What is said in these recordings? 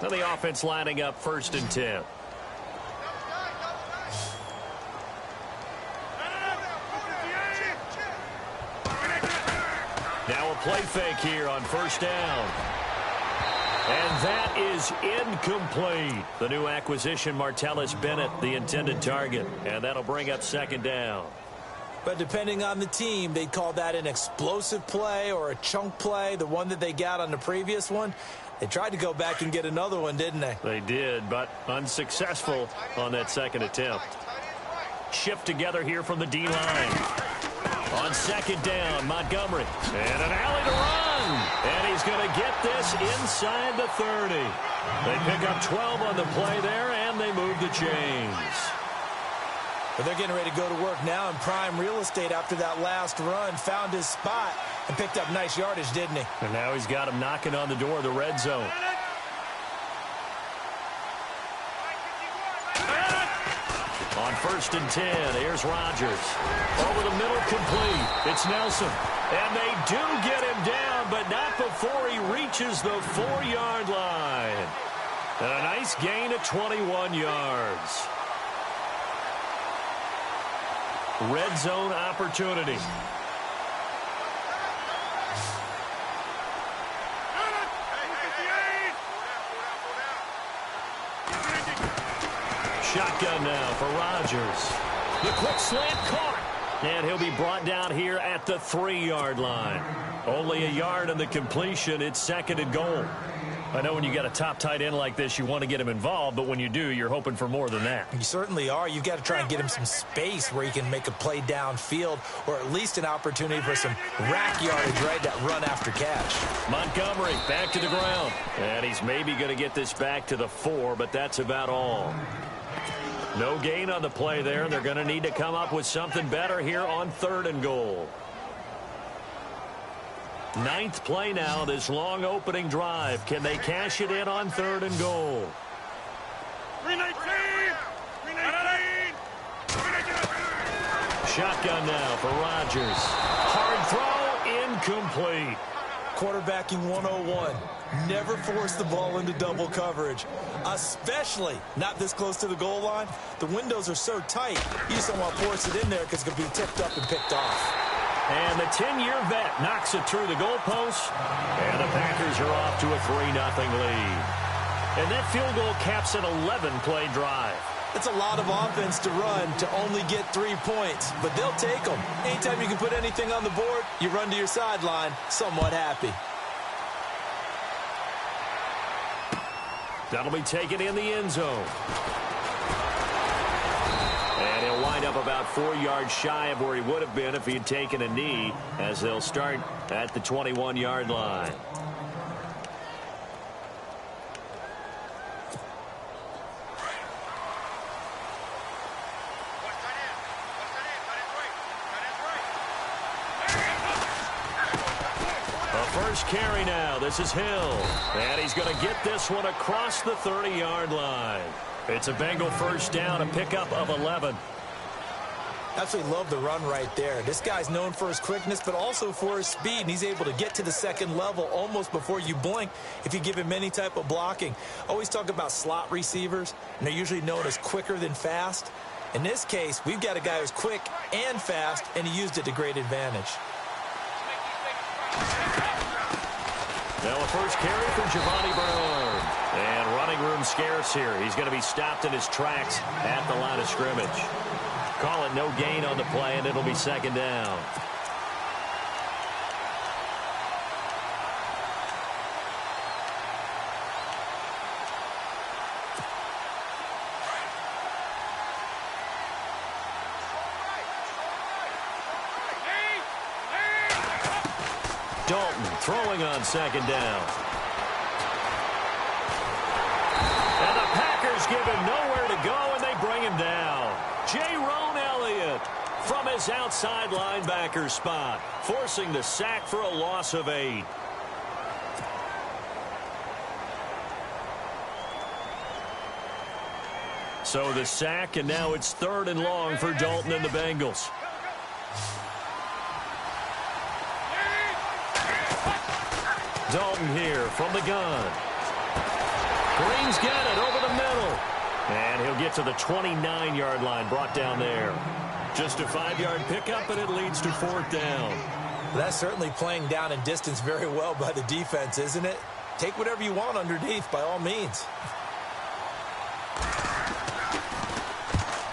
Now the offense lining up 1st and 10. Now a play fake here on 1st down. And that is incomplete. The new acquisition, Martellus Bennett, the intended target. And that'll bring up 2nd down. But depending on the team, they'd call that an explosive play or a chunk play. The one that they got on the previous one, they tried to go back and get another one, didn't they? They did, but unsuccessful on that 2nd attempt. Shift together here from the D-line. On 2nd down, Montgomery. And an alley to run. And he's going to get this inside the 30. They pick up 12 on the play there, and they move the chains. But they're getting ready to go to work now in prime real estate after that last run. Found his spot and picked up nice yardage, didn't he? And now he's got him knocking on the door of the red zone. On 1st and 10, here's Rodgers. Over the middle, complete. It's Nelson. And they do get him down, but not before he reaches the 4-yard line. And a nice gain of 21 yards. Red zone opportunity. Shotgun now for Rodgers. The quick slant caught. And he'll be brought down here at the 3-yard line. Only a yard on the completion. It's 2nd and goal. I know when you got a top tight end like this, you want to get him involved, but when you do, you're hoping for more than that. You certainly are. You've got to try and get him some space where he can make a play downfield, or at least an opportunity for some rack yardage, right? That run after catch. Montgomery back to the ground. And he's maybe going to get this back to the 4, but that's about all. No gain on the play there. They're going to need to come up with something better here on 3rd and goal. 9th play now, this long opening drive. Can they cash it in on 3rd and goal? 319! 319! Shotgun now for Rodgers. Hard throw, incomplete. Quarterbacking 101. Never force the ball into double coverage, especially not this close to the goal line. The windows are so tight, you just don't want to force it in there because it could be tipped up and picked off. And the 10-year vet knocks it through the goalpost, and the Packers are off to a 3-0 lead. And that field goal caps an 11-play drive. It's a lot of offense to run to only get 3 points, but they'll take them. Anytime you can put anything on the board, you run to your sideline somewhat happy. That'll be taken in the end zone. And he'll wind up about 4 yards shy of where he would have been if he had taken a knee, as they'll start at the 21-yard line. First carry now. This is Hill. And he's going to get this one across the 30-yard line. It's a Bengal first down, a pickup of 11. Absolutely love the run right there. This guy's known for his quickness, but also for his speed. And he's able to get to the 2nd level almost before you blink if you give him any type of blocking. Always talk about slot receivers, and they're usually known as quicker than fast. In this case, we've got a guy who's quick and fast, and he used it to great advantage. Now a first carry for Giovanni Bernard. And running room scarce here. He's going to be stopped in his tracks at the line of scrimmage. Call it no gain on the play, and it'll be 2nd down. Dalton throwing on 2nd down. And the Packers give him nowhere to go, and they bring him down. J-Ron Elliott from his outside linebacker spot, forcing the sack for a loss of 8. So the sack, and now it's 3rd and long for Dalton and the Bengals. Dalton here from the gun. Green's got it over the middle. And he'll get to the 29-yard line, brought down there. Just a 5-yard pickup, and it leads to 4th down. That's certainly playing down and distance very well by the defense, isn't it? Take whatever you want underneath, by all means.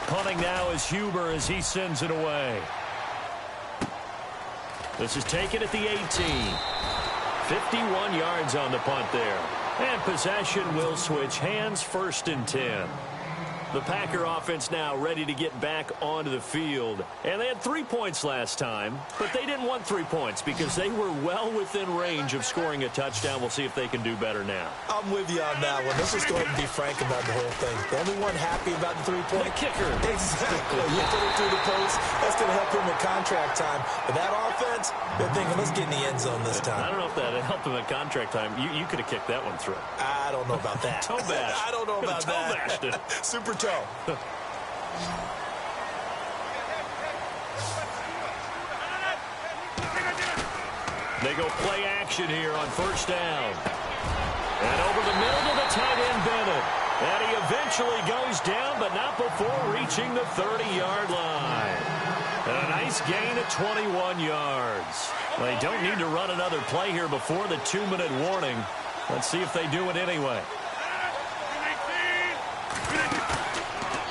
Punting now is Huber as he sends it away. This is taken at the 18. 51 yards on the punt there. And possession will switch hands, 1st and 10. The Packer offense now ready to get back onto the field. And they had 3 points last time, but they didn't want 3 points because they were well within range of scoring a touchdown. We'll see if they can do better now. I'm with you on that one. Let's just go ahead and be frank about the whole thing. The only one happy about the 3-point. The kicker. Exactly. You put it through the post. That's going to help him at contract time. But that offense, they're thinking, let's get in the end zone this time. I don't know if that helped him at contract time. You could have kicked that one through. I don't know about that. Toe bash. I don't know about that. Toe bashed it. Super toe. They go play action here on 1st down. And over the middle to the tight end, Bennett. And he eventually goes down, but not before reaching the 30-yard line. And a nice gain of 21 yards. They don't need to run another play here before the 2-minute warning. Let's see if they do it anyway.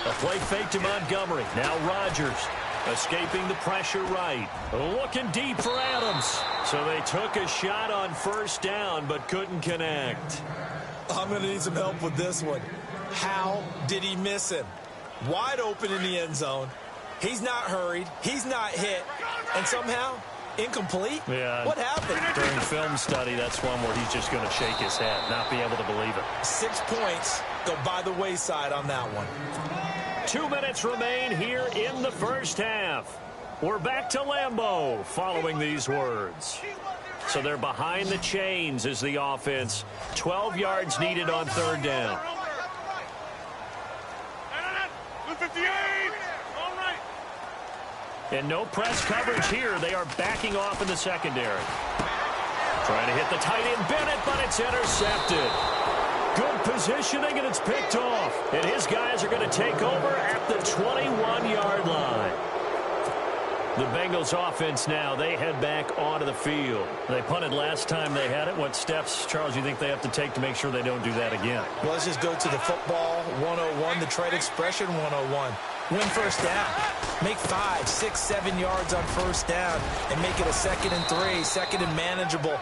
A play fake to Montgomery. Now Rodgers escaping the pressure right. Looking deep for Adams. So they took a shot on 1st down but couldn't connect. I'm going to need some help with this one. How did he miss him? Wide open in the end zone. He's not hurried. He's not hit. And somehow, incomplete? Yeah. What happened? During film study, that's one where he's just going to shake his head, not be able to believe it. 6 points go by the wayside on that one. 2 minutes remain here in the 1st half. We're back to Lambeau following these words. So they're behind the chains as the offense. 12 yards needed on 3rd down. And no press coverage here. They are backing off in the secondary. Trying to hit the tight end, Bennett, but it's intercepted. Good positioning, and it's picked off. And his guys are going to take over at the 21-yard line. The Bengals offense now, they head back onto the field. They punted last time they had it. What steps, Charles, you think they have to take to make sure they don't do that again? Well, let's just go to the football 101, the trade expression 101. Win 1st down. Make 5, 6, 7 yards on 1st down and make it a 2nd and 3, 2nd and manageable.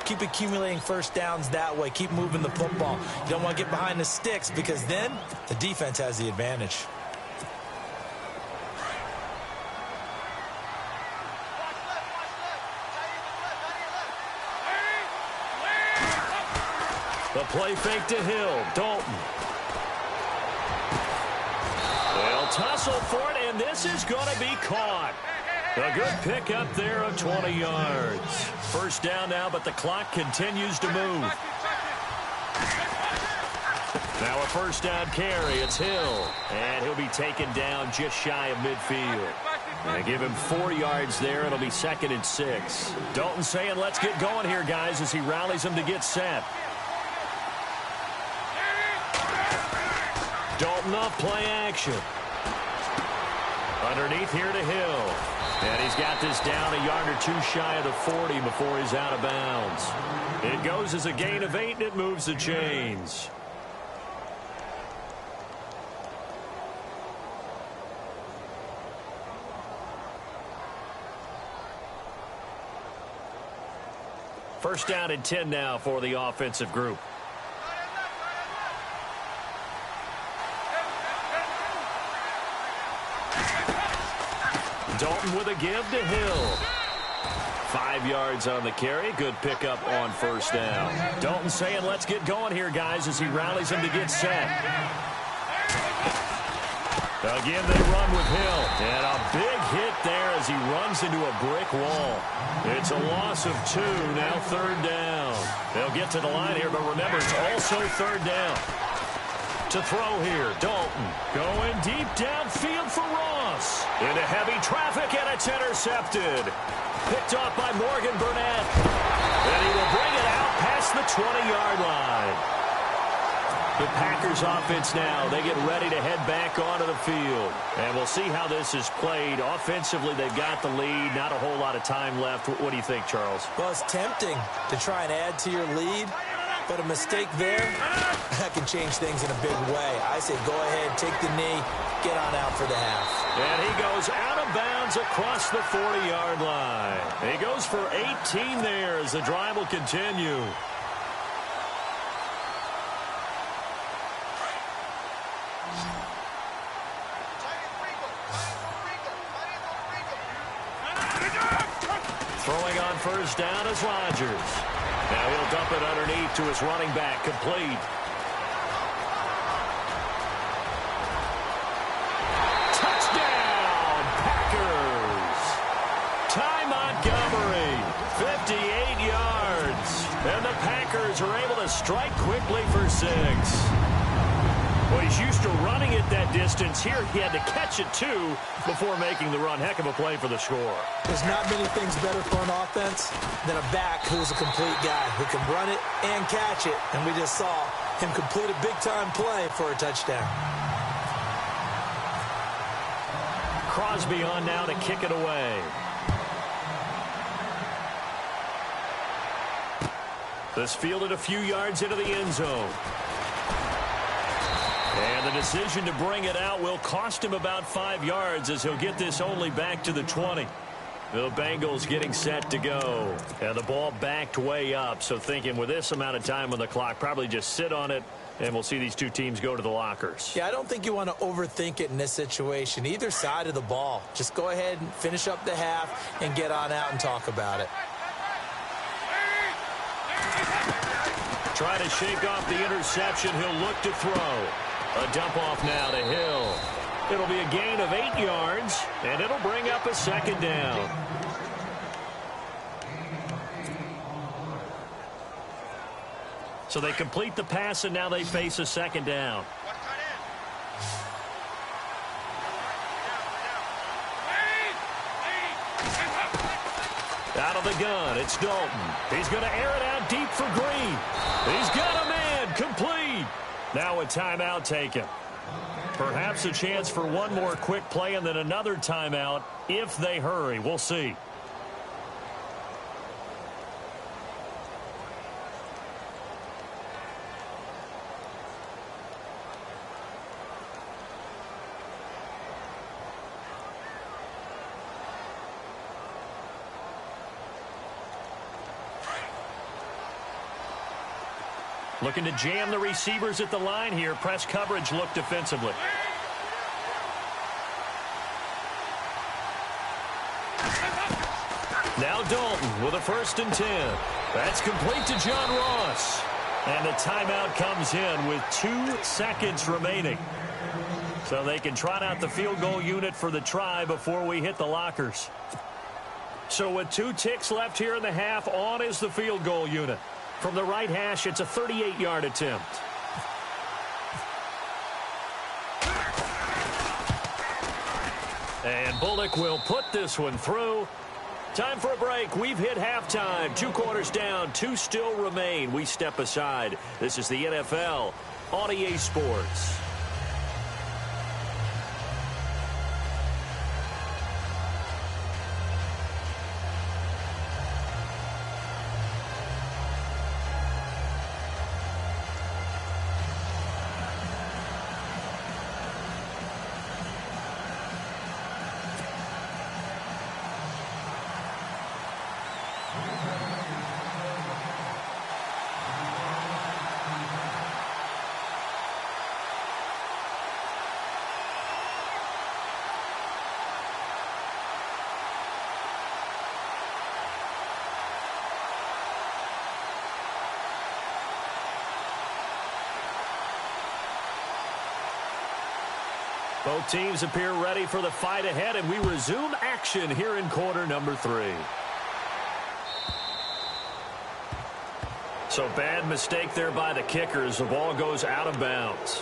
Keep accumulating 1st downs that way. Keep moving the football. You don't want to get behind the sticks because then the defense has the advantage. The play fake to Hill. Dalton. They'll tussle for it, and this is going to be caught. A good pickup there of 20 yards. 1st down now, but the clock continues to move. Now a 1st down carry. It's Hill, and he'll be taken down just shy of midfield. They give him 4 yards there. It'll be 2nd and 6. Dalton saying, let's get going here, guys, as he rallies them to get set. Dalton off play action. Underneath here to Hill. And he's got this down a yard or 2 shy of the 40 before he's out of bounds. It goes as a gain of 8, and it moves the chains. First down and 10 now for the offensive group. Dalton with a give to Hill. 5 yards on the carry. Good pickup on 1st down. Dalton saying, let's get going here, guys, as he rallies them to get set. Again, they run with Hill. And a big hit there as he runs into a brick wall. It's a loss of 2, now 3rd down. They'll get to the line here, but remember, it's also 3rd down. To throw here, Dalton going deep downfield for Ross. Into heavy traffic, and it's intercepted. Picked off by Morgan Burnett. And he will bring it out past the 20-yard line. The Packers offense now, they get ready to head back onto the field. And we'll see how this is played. Offensively, they've got the lead. Not a whole lot of time left. What do you think, Charles? Well, it's tempting to try and add to your lead, but a mistake there, that can change things in a big way. I say go ahead, take the knee, get on out for the half. And he goes out of bounds across the 40-yard line. He goes for 18 there as the drive will continue. Throwing on first down is Rodgers. Now he'll dump it underneath to his running back, complete. Touchdown, Packers! Ty Montgomery, 58 yards. And the Packers are able to strike quickly for 6. Well, he's used to running it that distance. Here he had to catch it, too, before making the run. Heck of a play for the score. There's not many things better for an offense than a back who's a complete guy who can run it and catch it. And we just saw him complete a big-time play for a touchdown. Crosby on now to kick it away. This fielded a few yards into the end zone. And the decision to bring it out will cost him about 5 yards as he'll get this only back to the 20. The Bengals getting set to go. And the ball backed way up. So thinking with this amount of time on the clock, probably just sit on it, and we'll see these two teams go to the lockers. Yeah, I don't think you want to overthink it in this situation. Either side of the ball. Just go ahead and finish up the half and get on out and talk about it. Try to shake off the interception. He'll look to throw. A dump off now to Hill. It'll be a gain of 8 yards, and it'll bring up a second down. So they complete the pass, and now they face a second down. Out of the gun, it's Dalton. He's going to air it out deep for Green. He's got a man, complete. Now a timeout taken. Perhaps a chance for one more quick play and then another timeout if they hurry. We'll see. Looking to jam the receivers at the line here. Press coverage look defensively. Now Dalton with a 1st and 10. That's complete to John Ross. And the timeout comes in with 2 seconds remaining. So they can trot out the field goal unit for the try before we hit the lockers. So with 2 ticks left here in the half, on is the field goal unit. From the right hash, it's a 38-yard attempt. And Bullock will put this one through. Time for a break. We've hit halftime. 2 quarters down. 2 still remain. We step aside. This is the NFL on EA Sports. Both teams appear ready for the fight ahead, and we resume action here in quarter number 3. So bad mistake there by the kickers. The ball goes out of bounds.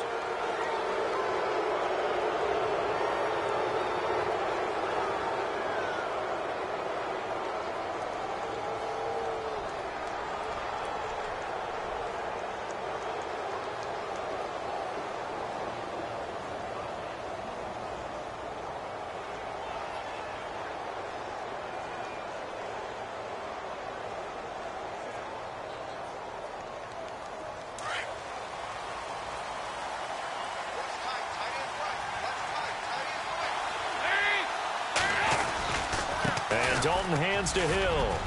Dalton hands to Hill.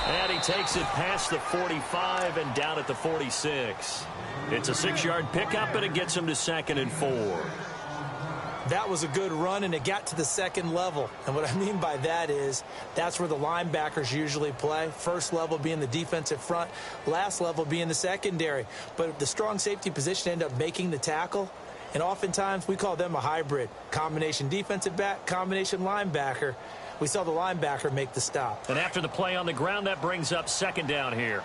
And he takes it past the 45 and down at the 46. It's a 6-yard pickup, and it gets him to 2nd and 4. That was a good run, and it got to the second level. And what I mean by that is that's where the linebackers usually play. First level being the defensive front, last level being the secondary. But the strong safety position ended up making the tackle. And oftentimes we call them a hybrid. Combination defensive back, combination linebacker. We saw the linebacker make the stop. And after the play on the ground, that brings up 2nd down here.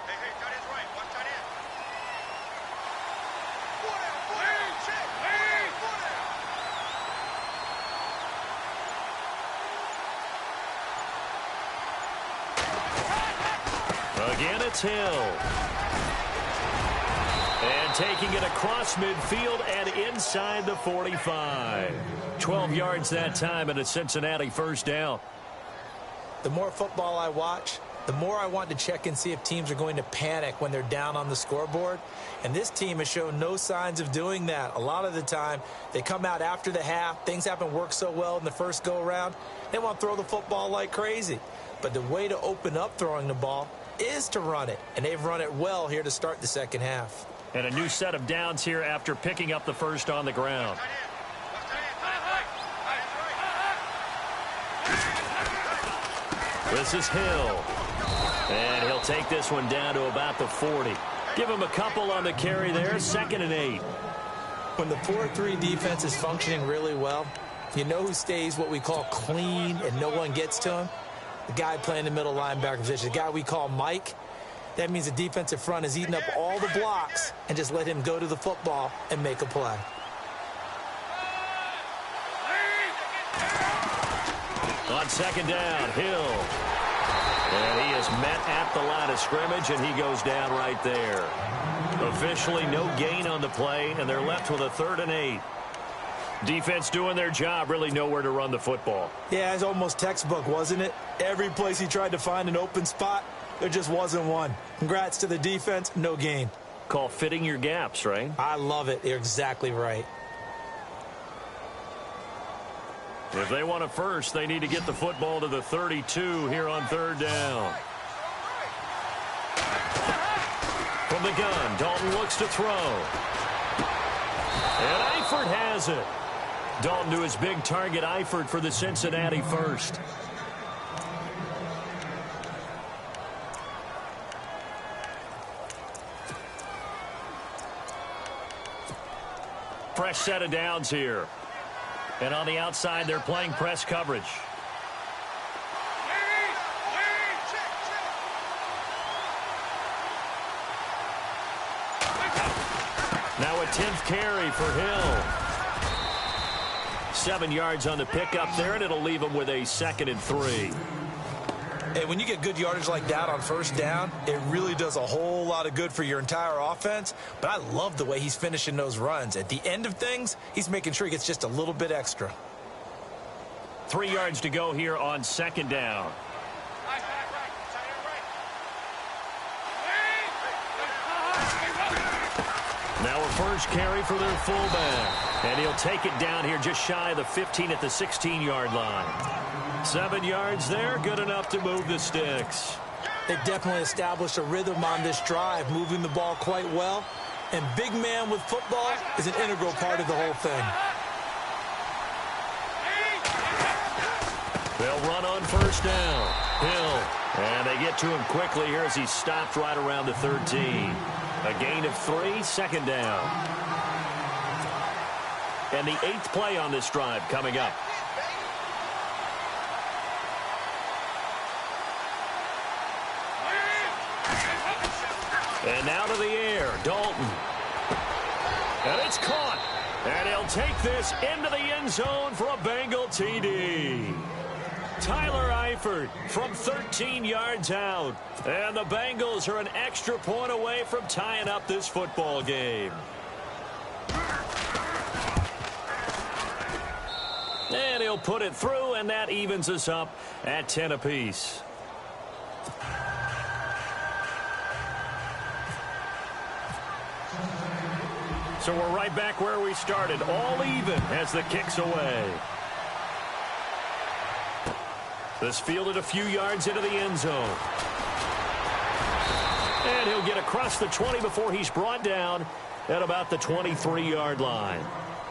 Again, it's Hill. And taking it across midfield and inside the 45. 12 yards that time and a Cincinnati 1st down. The more football I watch, the more I want to check and see if teams are going to panic when they're down on the scoreboard. And this team has shown no signs of doing that. A lot of the time, they come out after the half. Things haven't worked so well in the first go-around. They want to throw the football like crazy. But the way to open up throwing the ball is to run it. And they've run it well here to start the second half. And a new set of downs here after picking up the first on the ground. This is Hill. And he'll take this one down to about the 40. Give him a couple on the carry there. 2nd and 8. When the 4-3 defense is functioning really well, you know who stays what we call clean and no one gets to him? The guy playing the middle linebacker position, the guy we call Mike. That means the defensive front is eating up all the blocks and just let him go to the football and make a play. On 2nd down, Hill. And he is met at the line of scrimmage, and he goes down right there. Officially no gain on the play, and they're left with a 3rd and 8. Defense doing their job, really nowhere to run the football. Yeah, it's almost textbook, wasn't it? Every place he tried to find an open spot, there just wasn't one. Congrats to the defense, no gain. Call fitting your gaps, right? I love it. You're exactly right. If they want a first, they need to get the football to the 32 here on 3rd down. From the gun, Dalton looks to throw. And Eifert has it. Dalton to his big target, Eifert, for the Cincinnati 1st. Fresh set of downs here. And on the outside, they're playing press coverage. Now a 10th carry for Hill. 7 yards on the pickup there, and it'll leave him with a 2nd and 3. Hey, when you get good yardage like that on 1st down, it really does a whole lot of good for your entire offense. But I love the way he's finishing those runs. At the end of things, he's making sure he gets just a little bit extra. 3 yards to go here on 2nd down. Now a first carry for their fullback. And he'll take it down here just shy of the 15 at the 16-yard line. 7 yards there, good enough to move the sticks. They've definitely established a rhythm on this drive, moving the ball quite well. And big man with football is an integral part of the whole thing. They'll run on 1st down. Hill. And they get to him quickly here as he's stopped right around the 13. A gain of 3, 2nd down. And the 8th play on this drive coming up. And now to the air, Dalton. And it's caught. And he'll take this into the end zone for a Bengal TD. Tyler Eifert from 13 yards out. And the Bengals are an extra point away from tying up this football game. And he'll put it through, and that evens us up at 10 apiece. So we're right back where we started, all even as the kick's away. This fielded a few yards into the end zone. And he'll get across the 20 before he's brought down at about the 23-yard line.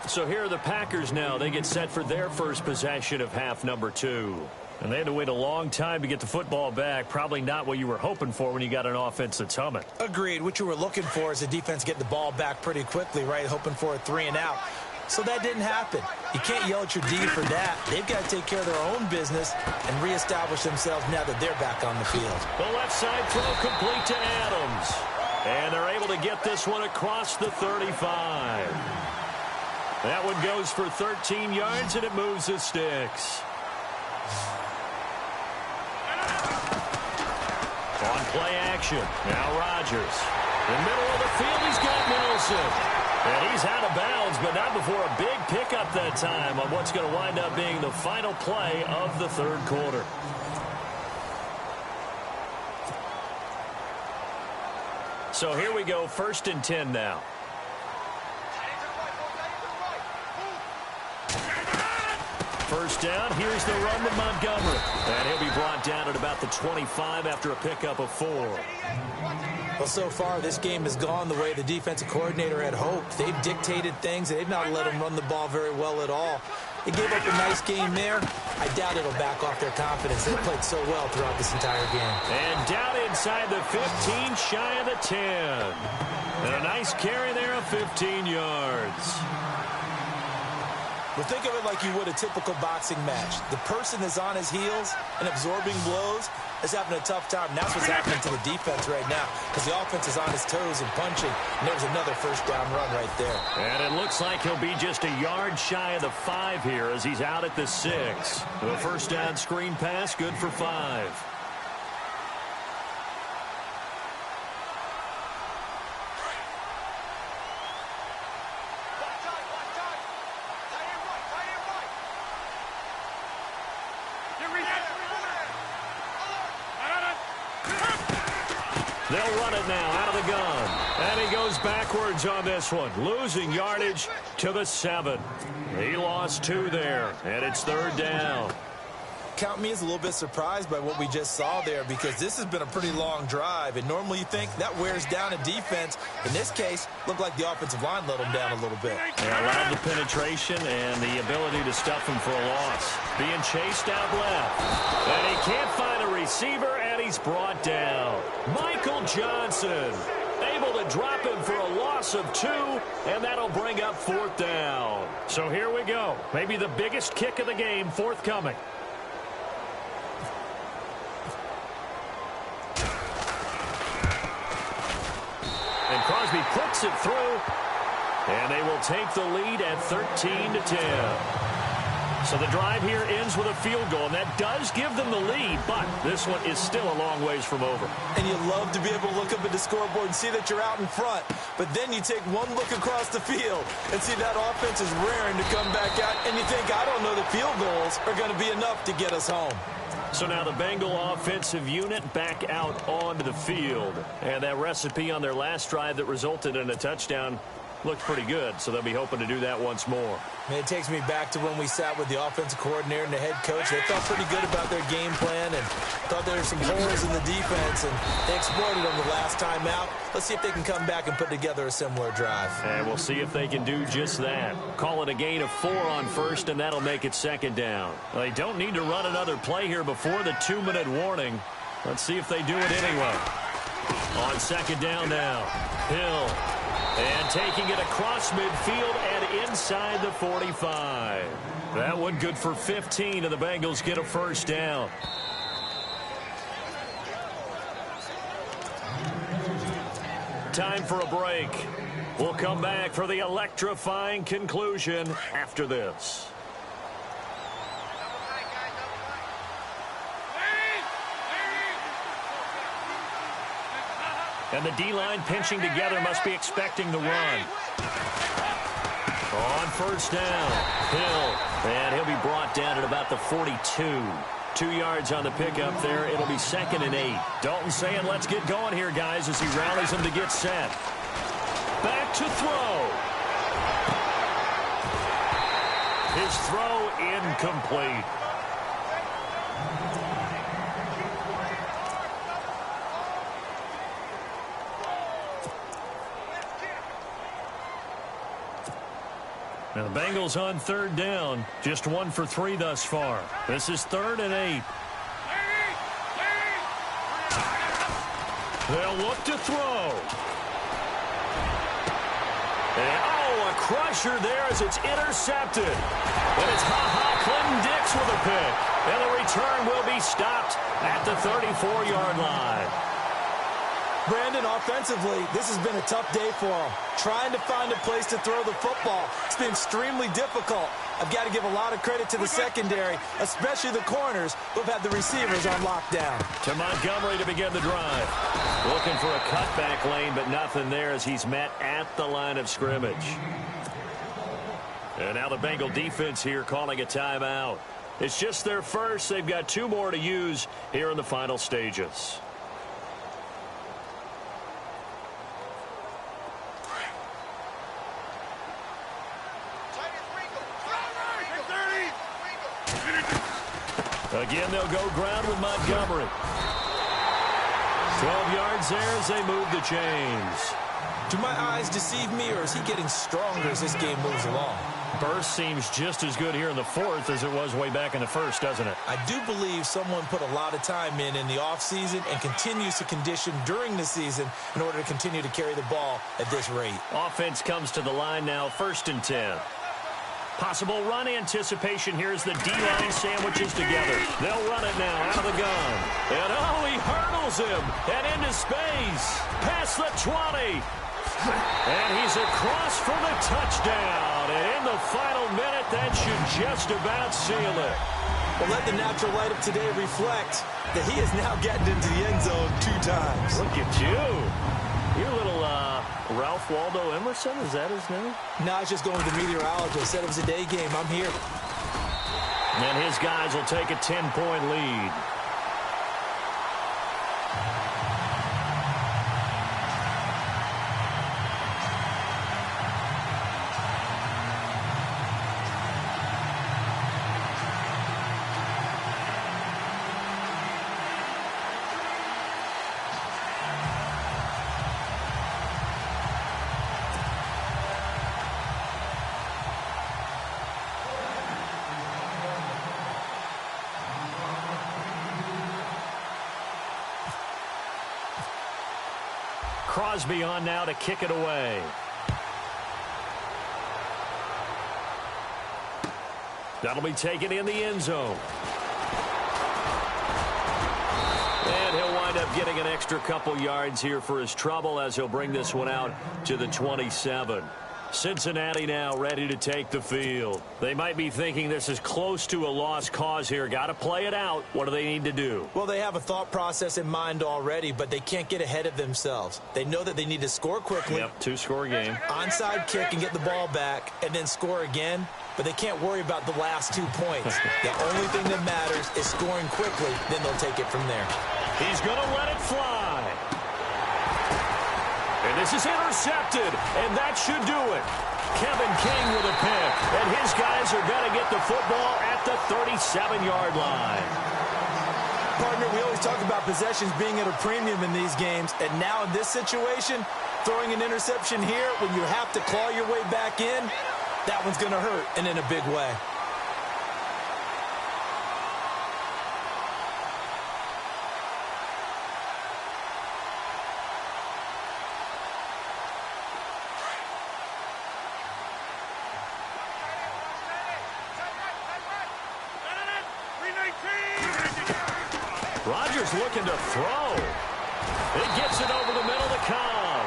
So here are the Packers now. They get set for their first possession of half number 2. And they had to wait a long time to get the football back. Probably not what you were hoping for when you got an offense that's humming. Agreed. What you were looking for is the defense get the ball back pretty quickly, right? Hoping for a 3-and-out. So that didn't happen. You can't yell at your D for that. They've got to take care of their own business and reestablish themselves now that they're back on the field. The left side throw complete to Adams. And they're able to get this one across the 35. That one goes for 13 yards, and it moves the sticks. On play action. Now Rodgers. In the middle of the field, he's got Nelson. And he's out of bounds, but not before a big pickup that time on what's going to wind up being the final play of the third quarter. So here we go, 1st and 10 now. First down, here's the run with Montgomery. And he'll be brought down at about the 25 after a pickup of 4. Well, so far, this game has gone the way the defensive coordinator had hoped. They've dictated things. They've not let them run the ball very well at all. They gave up a nice game there. I doubt it'll back off their confidence. They played so well throughout this entire game. And down inside the 15, shy of the 10. And a nice carry there of 15 yards. Well, think of it like you would a typical boxing match. The person is on his heels and absorbing blows is having a tough time. And that's what's happening to the defense right now because the offense is on his toes and punching. And there's another first down run right there. And it looks like he'll be just a yard shy of the 5 here as he's out at the 6. The first down screen pass, good for 5. They'll run it now out of the gun. And he goes backwards on this one, losing yardage to the 7. He lost 2 there, and it's 3rd down. Count me as a little bit surprised by what we just saw there because this has been a pretty long drive, and normally you think that wears down a defense. In this case, looked like the offensive line let them down a little bit. Yeah, allowed the penetration and the ability to stuff him for a loss. Being chased out left. And he can't find a receiver, and he's brought down. Michael Johnson able to drop him for a loss of 2, and that'll bring up 4th down. So here we go. Maybe the biggest kick of the game forthcoming. And Crosby puts it through, and they will take the lead at 13-10. So the drive here ends with a field goal, and that does give them the lead, but this one is still a long ways from over. And you love to be able to look up at the scoreboard and see that you're out in front, but then you take one look across the field and see that offense is raring to come back out, and you think, I don't know, the field goals are going to be enough to get us home. So now the Bengal offensive unit back out onto the field. And that recipe on their last drive that resulted in a touchdown looked pretty good, so they'll be hoping to do that once more. Man, it takes me back to when we sat with the offensive coordinator and the head coach. They felt pretty good about their game plan and thought there were some holes in the defense, and they exploited them the last time out. Let's see if they can come back and put together a similar drive. And we'll see if they can do just that. Call it a gain of 4 on first, and that'll make it 2nd down. Well, they don't need to run another play here before the 2-minute warning. Let's see if they do it anyway. On 2nd down now, Hill. And taking it across midfield and inside the 45. That one good for 15, and the Bengals get a first down. Time for a break. We'll come back for the electrifying conclusion after this. And the D-line pinching together must be expecting the run. On first down, Hill. And he'll be brought down at about the 42. 2 yards on the pickup there. It'll be 2nd and 8. Dalton saying, let's get going here, guys, as he rallies them to get set. Back to throw. His throw incomplete. Now the Bengals on third down. Just 1 for 3 thus far. This is 3rd and 8. They'll look to throw. And, a crusher there as it's intercepted. And it's Clinton Dix with a pick. And the return will be stopped at the 34-yard line. Brandon, offensively, this has been a tough day for him. Trying to find a place to throw the football. It's been extremely difficult. I've got to give a lot of credit to the secondary, especially the corners who have had the receivers on lockdown. To Montgomery to begin the drive. Looking for a cutback lane, but nothing there as he's met at the line of scrimmage. And now the Bengal defense here calling a timeout. It's just their first. They've got 2 more to use here in the final stages. Again, they'll go ground with Montgomery. 12 yards there as they move the chains. Do my eyes deceive me, or is he getting stronger as this game moves along? Burst seems just as good here in the 4th as it was way back in the 1st, doesn't it? I do believe someone put a lot of time in the offseason and continues to condition during the season in order to continue to carry the ball at this rate. Offense comes to the line now, 1st and 10. Possible run anticipation here as the D-line sandwiches together. They'll run it now out of the gun. And, he hurdles him and into space. Past the 20. And he's across for the touchdown. And in the final minute, that should just about seal it. Well, let the natural light of today reflect that he has now gotten into the end zone 2 times. Look at you. You're a little Ralph Waldo Emerson, is that his name? No, I was just going with the meteorologist. Said it was a day game. I'm here. And his guys will take a 10-point lead. Crosby on now to kick it away. That'll be taken in the end zone. And he'll wind up getting an extra couple yards here for his trouble as he'll bring this one out to the 27. Cincinnati now ready to take the field. They might be thinking this is close to a lost cause here. Got to play it out. What do they need to do? Well, they have a thought process in mind already, but they can't get ahead of themselves. They know that they need to score quickly. Yep, 2-score game. Onside kick and get the ball back and then score again. But they can't worry about the last 2 points. The only thing that matters is scoring quickly. Then they'll take it from there. He's going to let it fly. And this is intercepted, and that should do it. Kevin King with a pick, and his guys are going to get the football at the 37-yard line. Partner, we always talk about possessions being at a premium in these games, and now in this situation, throwing an interception here when you have to claw your way back in, that one's going to hurt, and in a big way. Rodgers looking to throw. It gets it over the middle to Cobb.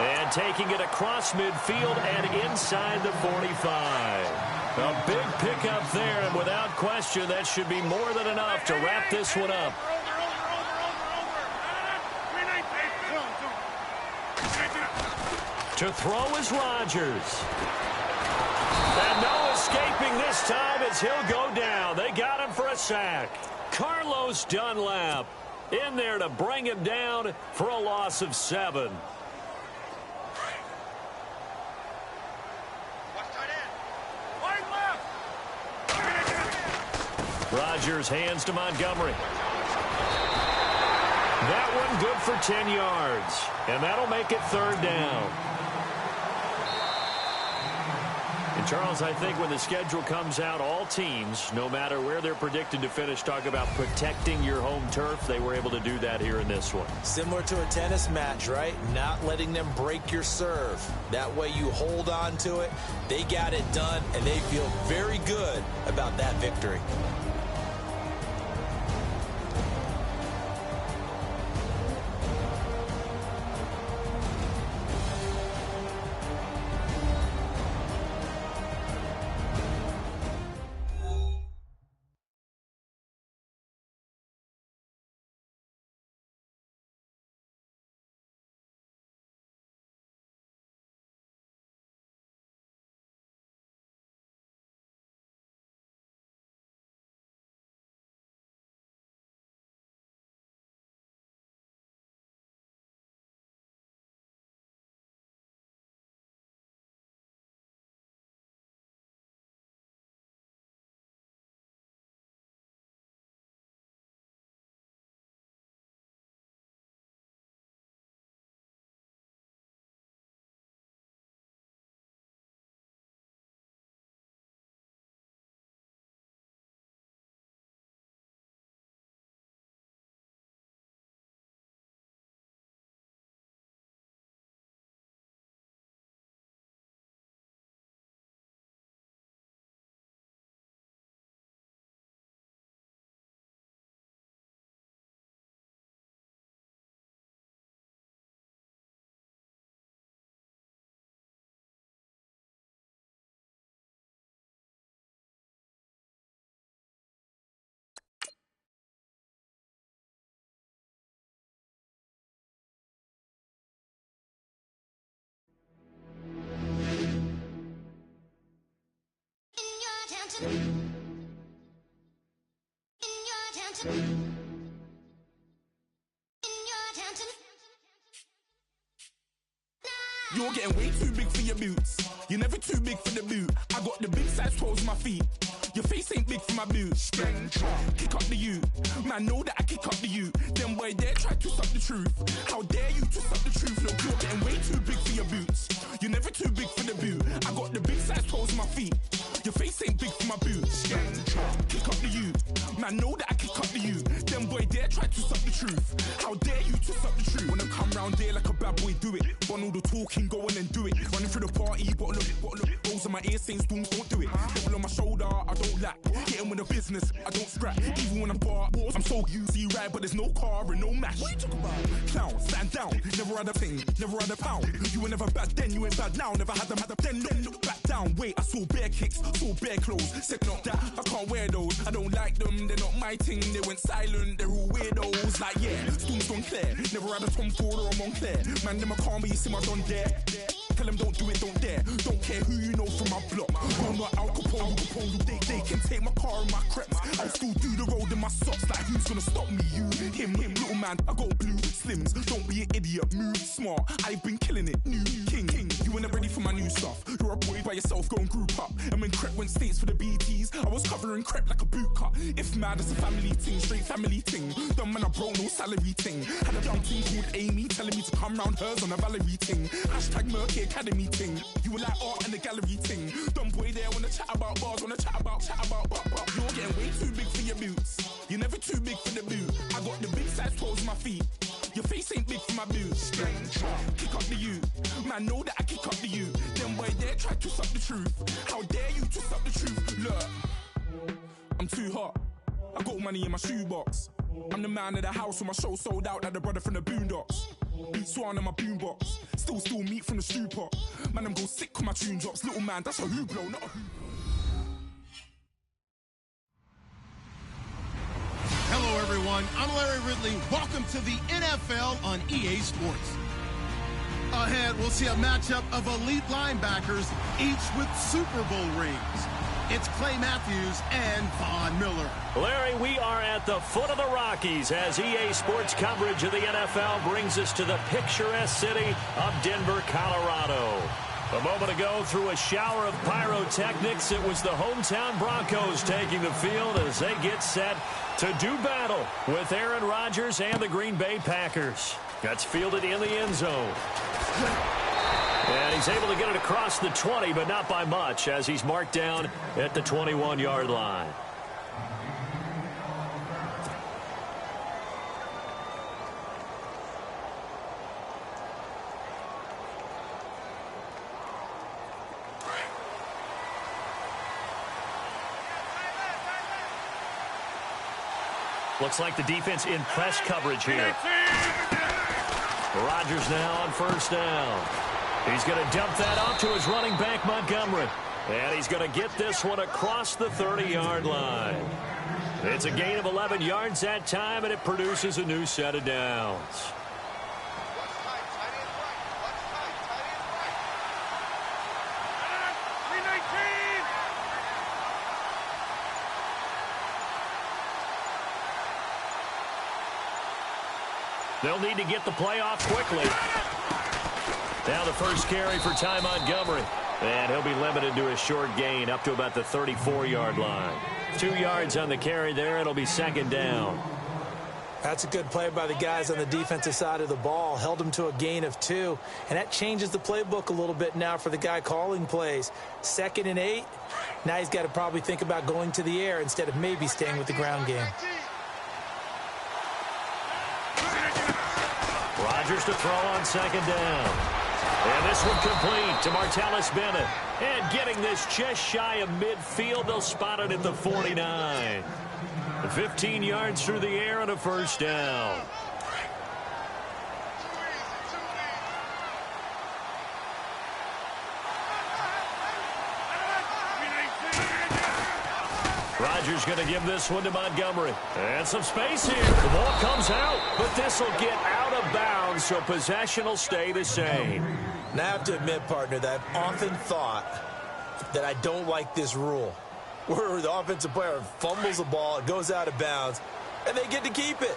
And taking it across midfield and inside the 45. A big pickup there, and without question, that should be more than enough to wrap this one up. To throw is Rodgers. And no escaping this time as he'll go down. They got him for a sack. Carlos Dunlap in there to bring him down for a loss of 7. Rodgers hands to Montgomery. That one good for 10 yards. And that'll make it 3rd down. In Charles, I think when the schedule comes out, all teams, no matter where they're predicted to finish, talk about protecting your home turf. They were able to do that here in this one. Similar to a tennis match, right? Not letting them break your serve. That way you hold on to it. They got it done, and they feel very good about that victory. You're getting way too big for your boots. You're never too big for the boot. I got the big size toes on my feet. Your face ain't big for my boots. Kick up the you. Man, know that I kick up the you. Them boy there try to suck the truth. How dare you to suck the truth? Look, you're getting way too big for your boots. You're never too big for the boot. I got the big size toes on my feet. Your face ain't big for my boots. Kick up the you. Man, know that I kick up the you. Them boy there try to suck the truth. How dare you to suck the truth? When I come round there like a bad boy, do it. Want all the talking, go on and do it. Running through the party, bottle up. Rolls on my ear saying storms, don't do it. Double on my shoulder, I don't lack. Getting with the business, I don't scrap. Even when I'm bar, I'm so easy right, but there's no car and no mash. What you talking about? Clown, stand down. Never had a thing, never had a pound. You were never bad then, you ain't bad now. Never had them, then look back down. Wait, I saw bare kicks, saw bare clothes. Said not that, I can't wear those. I don't like them, they're not my thing. They went silent, they're all weirdos. Like yeah, storms don't clear. Never had a Tom Ford or a Montclair. Man, them a calm, but you see my don there. Tell them don't do it, don't dare. Don't care who you know from my block. I'm not Al Capone. They can take my car and my creps. I'll still do the road in my socks. Like who's gonna stop me? You, him, little man. I got blue slims. Don't be an idiot. Move smart. I've been killing it. New king. You ain't ready for my new stuff. You're a boy by yourself. Go and group up. And when Crep went states for the BTs, I was covering Crep like a boot cut. If mad, it's a family thing. Straight family thing. Dumb man, I broke no salary thing. Had a young thing called Amy telling me to come round hers on a Valerie thing. Hashtag Murky Academy thing. You were like art and the gallery thing. Dumb boy there wanna chat about bars, wanna chat about. You're getting way too big for your boots. You're never too big for the boot. I got the big size toes on my feet. Your face ain't big for my boots. Kick up the you. Man, know that I kick up the you. Them boy there try to suck the truth. How dare you to suck the truth? Look, I'm too hot. I got money in my shoebox. I'm the man of the house when my show sold out like the brother from the Boondocks. Beat Swan in my boombox. Still meat from the stew pot. Man, I'm go sick when my tune drops. Little man, that's a hooplo, not a hoop. Hello, everyone. I'm Larry Ridley. Welcome to the NFL on EA Sports. Ahead, we'll see a matchup of elite linebackers, each with Super Bowl rings. It's Clay Matthews and Von Miller. Larry, we are at the foot of the Rockies as EA Sports coverage of the NFL brings us to the picturesque city of Denver, Colorado. A moment ago, through a shower of pyrotechnics, it was the hometown Broncos taking the field as they get set to do battle with Aaron Rodgers and the Green Bay Packers. That's fielded in the end zone. And he's able to get it across the 20, but not by much, as he's marked down at the 21-yard line. Looks like the defense in press coverage here. Rodgers now on first down. He's going to dump that off to his running back, Montgomery. And he's going to get this one across the 30-yard line. It's a gain of 11 yards that time, and it produces a new set of downs. They'll need to get the play off quickly. Now the first carry for Ty Montgomery. And he'll be limited to a short gain up to about the 34-yard line. 2 yards on the carry there. It'll be second down. That's a good play by the guys on the defensive side of the ball. Held him to a gain of 2. And that changes the playbook a little bit now for the guy calling plays. 2nd and 8. Now he's got to probably think about going to the air instead of maybe staying with the ground game. Rodgers to throw on second down. And this one complete to Martellus Bennett. And getting this just shy of midfield, they'll spot it at the 49. 15 yards through the air and a first down. Rodgers going to give this one to Montgomery. And some space here. The ball comes out, but this will get out of bounds, so possession will stay the same. Now I have to admit, partner, that I've often thought that I don't like this rule, where the offensive player fumbles the ball, it goes out of bounds, and they get to keep it.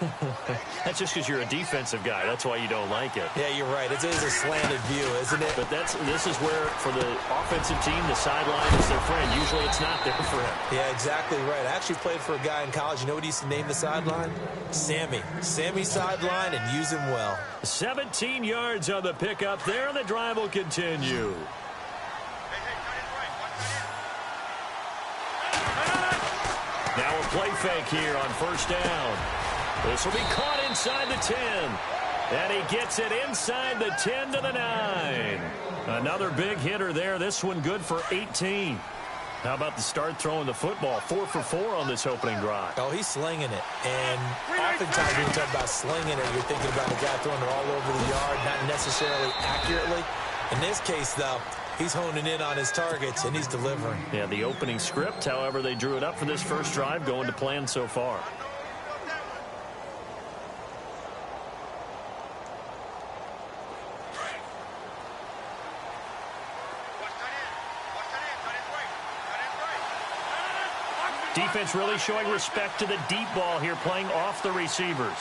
That's just because you're a defensive guy. That's why you don't like it. Yeah, you're right. It is a slanted view, isn't it? But this is where, for the offensive team, the sideline is their friend. Usually it's not there for him. Yeah, exactly right. I actually played for a guy in college. You know what he used to name the sideline? Sammy. Sammy sideline, and use him well. 17 yards on the pickup there, and the drive will continue. Now a play fake here on first down. This will be caught inside the 10. And he gets it inside the 10 to the 9. Another big hitter there. This one good for 18. How about the start throwing the football? 4 for 4 on this opening drive. Oh, he's slinging it. And oftentimes when you talk about slinging it, you're thinking about a guy throwing it all over the yard, not necessarily accurately. In this case, though, he's honing in on his targets, and he's delivering. Yeah, the opening script, however, they drew it up for this first drive, going to plan so far. Defense really showing respect to the deep ball here, playing off the receivers.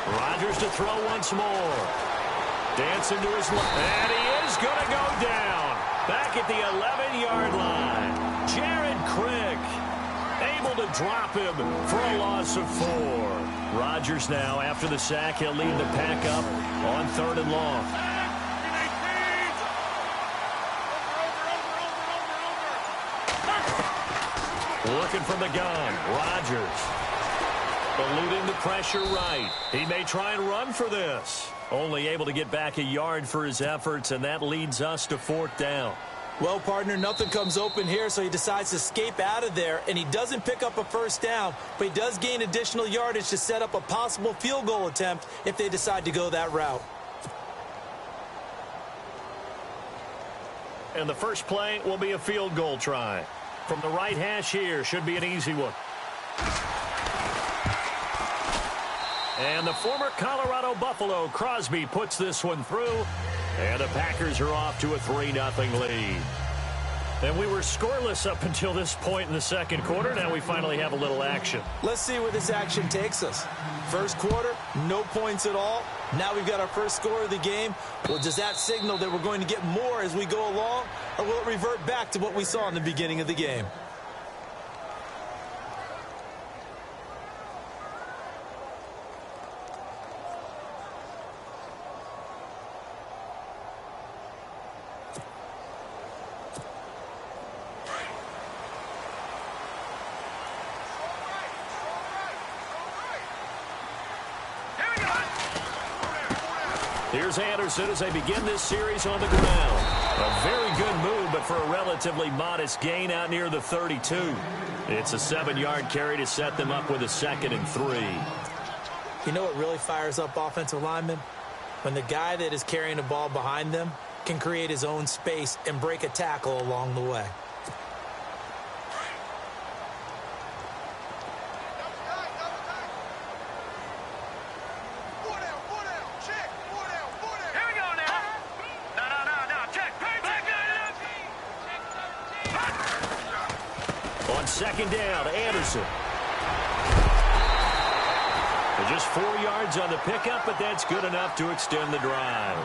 Rodgers to throw once more. Dancing to his left. And he is going to go down. Back at the 11-yard line. Jared Crick able to drop him for a loss of 4. Rodgers now, after the sack, he'll lead the pack up on 3rd and long. Looking from the gun. Rodgers. Eluding the pressure right. He may try and run for this. Only able to get back a yard for his efforts, and that leads us to 4th down. Well, partner, nothing comes open here, so he decides to escape out of there, and he doesn't pick up a first down, but he does gain additional yardage to set up a possible field goal attempt if they decide to go that route. And the first play will be a field goal try. From the right hash here, should be an easy one. And the former Colorado Buffalo, Crosby, puts this one through. And the Packers are off to a 3-0 lead. And we were scoreless up until this point in the second quarter. Now we finally have a little action. Let's see where this action takes us. First quarter, no points at all. Now we've got our first score of the game. Well, does that signal that we're going to get more as we go along? Or will it revert back to what we saw in the beginning of the game? Here's Anderson as they begin this series on the ground. A very good move, but for a relatively modest gain out near the 32. It's a 7-yard carry to set them up with a 2nd and 3. You know what really fires up offensive linemen? When the guy that is carrying the ball behind them can create his own space and break a tackle along the way. On 2nd down, Anderson. They're just 4 yards on the pickup, but that's good enough to extend the drive.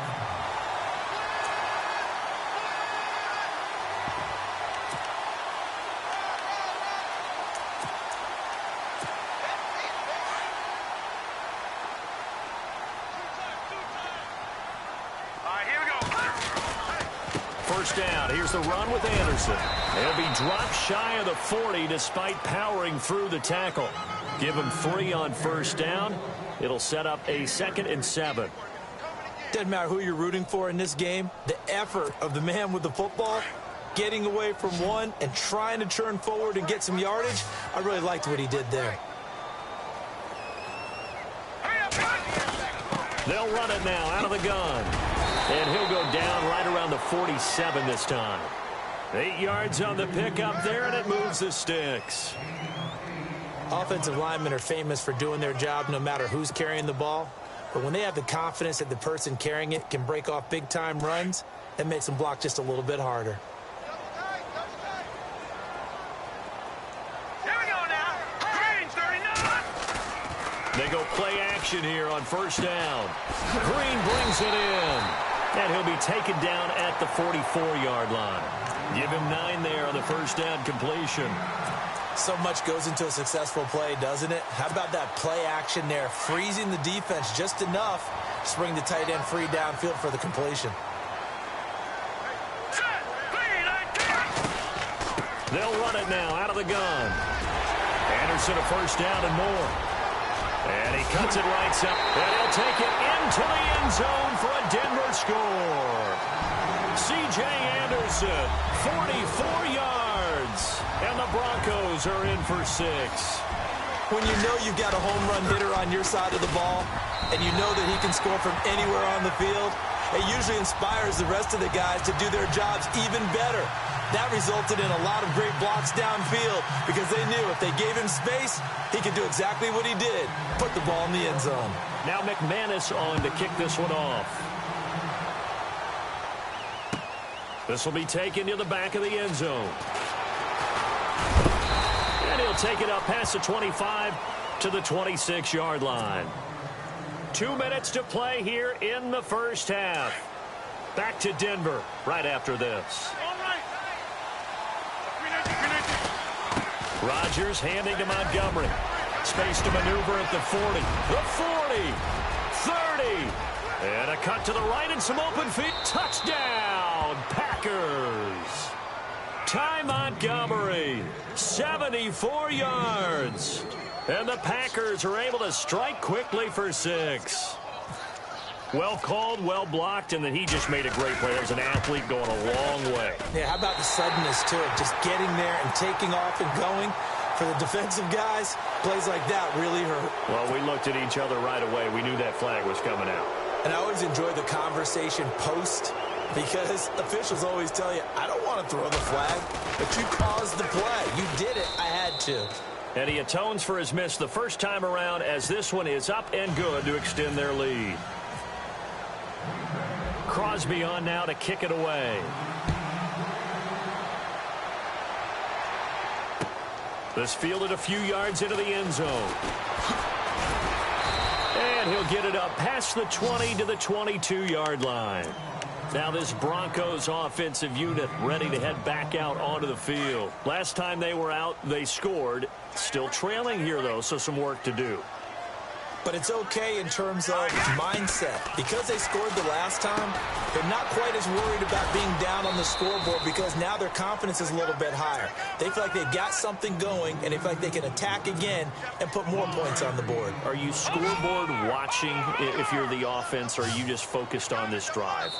First down. Here's the run with Anderson. They'll be dropped shy of the 40 despite powering through the tackle. Give him 3 on first down. It'll set up a 2nd and 7. Doesn't matter who you're rooting for in this game. The effort of the man with the football, getting away from one and trying to turn forward and get some yardage, I really liked what he did there. They'll run it now out of the gun. And he'll go down right around the 47 this time. 8 yards on the pickup there, and it moves the sticks. Offensive linemen are famous for doing their job no matter who's carrying the ball. But when they have the confidence that the person carrying it can break off big-time runs, that makes them block just a little bit harder. Here we go now. Green, 39. They go play action here on first down. Green brings it in. And he'll be taken down at the 44-yard line. Give him 9 there on the first down completion. So much goes into a successful play, doesn't it? How about that play action there, freezing the defense just enough to bring the tight end free downfield for the completion. They'll run it now out of the gun. Anderson a first down and more. And he cuts it right up. And he'll take it into the end zone for a Denver score. C.J. Anderson, 44 yards. And the Broncos are in for 6. When you know you've got a home run hitter on your side of the ball, and you know that he can score from anywhere on the field, it usually inspires the rest of the guys to do their jobs even better. That resulted in a lot of great blocks downfield because they knew if they gave him space, he could do exactly what he did, put the ball in the end zone. Now McManus on to kick this one off. This will be taken to the back of the end zone. And he'll take it up past the 25 to the 26-yard line. 2 minutes to play here in the first half. Back to Denver right after this. Rodgers handing to Montgomery. Space to maneuver at the 40. The 40. 30. And a cut to the right and some open feet. Touchdown, Packers. Ty Montgomery, 74 yards. And the Packers are able to strike quickly for 6. Well called, well blocked, and then he just made a great play. There's an athlete going a long way. Yeah, how about the suddenness to it? Just getting there and taking off and going. For the defensive guys, plays like that really hurt. Well, we looked at each other right away. We knew that flag was coming out. And I always enjoy the conversation post because officials always tell you, I don't want to throw the flag, but you caused the play. You did it. I had to. And he atones for his miss the first time around as this one is up and good to extend their lead. Crosby on now to kick it away. This fielded a few yards into the end zone. And he'll get it up past the 20 to the 22-yard line. Now this Broncos offensive unit ready to head back out onto the field. Last time they were out, they scored. Still trailing here, though, so some work to do. But it's okay in terms of mindset. Because they scored the last time, they're not quite as worried about being down on the scoreboard because now their confidence is a little bit higher. They feel like they've got something going, and they feel like they can attack again and put more points on the board. Are you scoreboard watching if you're the offense, or are you just focused on this drive?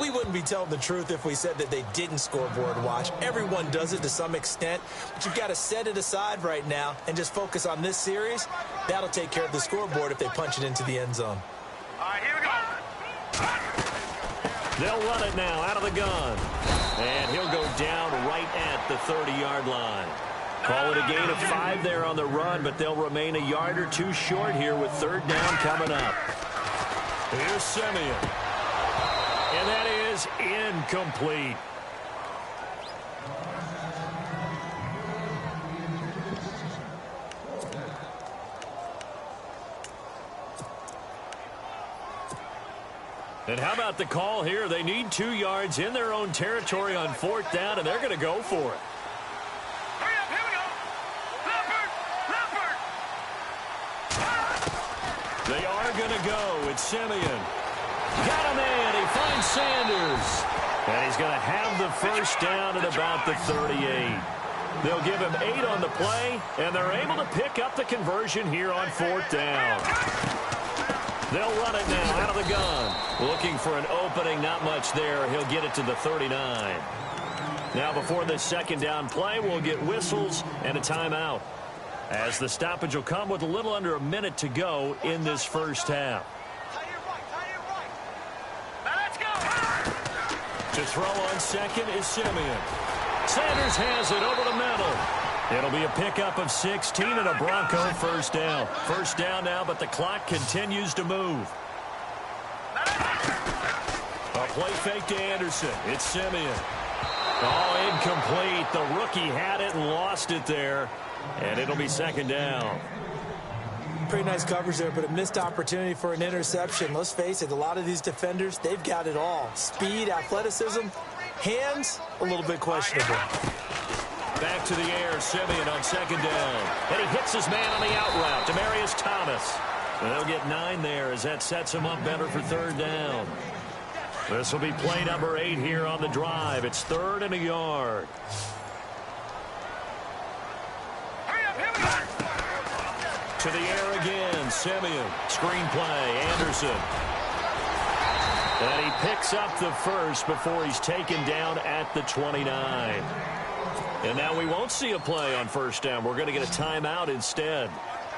We wouldn't be telling the truth if we said that they didn't scoreboard watch. Everyone does it to some extent, but you've got to set it aside right now and just focus on this series. That'll take care of the scoreboard if they punch it into the end zone. All right, here we go. They'll run it now out of the gun. And he'll go down right at the 30-yard line. Call it a gain of 5 there on the run, but they'll remain a yard or two short here with third down coming up. Here's Simeon. And that is incomplete. And how about the call here? They need 2 yards in their own territory on fourth down, and they're going to go for it. Hurry up, here we go. Leopard. They are going to go. It's Simeon. Got a man. He finds Sanders. And he's going to have the first down at about the 38. They'll give him 8 on the play, and they're able to pick up the conversion here on fourth down. They'll run it now out of the gun. Looking for an opening, not much there. He'll get it to the 39. Now before this second down play, we'll get whistles and a timeout, as the stoppage will come with a little under a minute to go in this first half. Let's go. To throw on second is Simeon. Sanders has it over the middle. It'll be a pickup of 16 and a Bronco first down. First down now, but the clock continues to move. A play fake to Anderson. It's Simeon. Oh, incomplete. The rookie had it and lost it there. And it'll be second down. Pretty nice coverage there, but a missed opportunity for an interception. Let's face it, a lot of these defenders, they've got it all. Speed, athleticism, hands, a little bit questionable. Back to the air, Simeon on second down. And he hits his man on the out route, Demaryius Thomas. And they'll get 9 there as that sets him up better for third down. This will be play number 8 here on the drive. It's 3rd and a yard. Hurry up, here we go. To the air again, Simeon. Screen play, Anderson. And he picks up the first before he's taken down at the 29. And now we won't see a play on first down. We're going to get a timeout instead,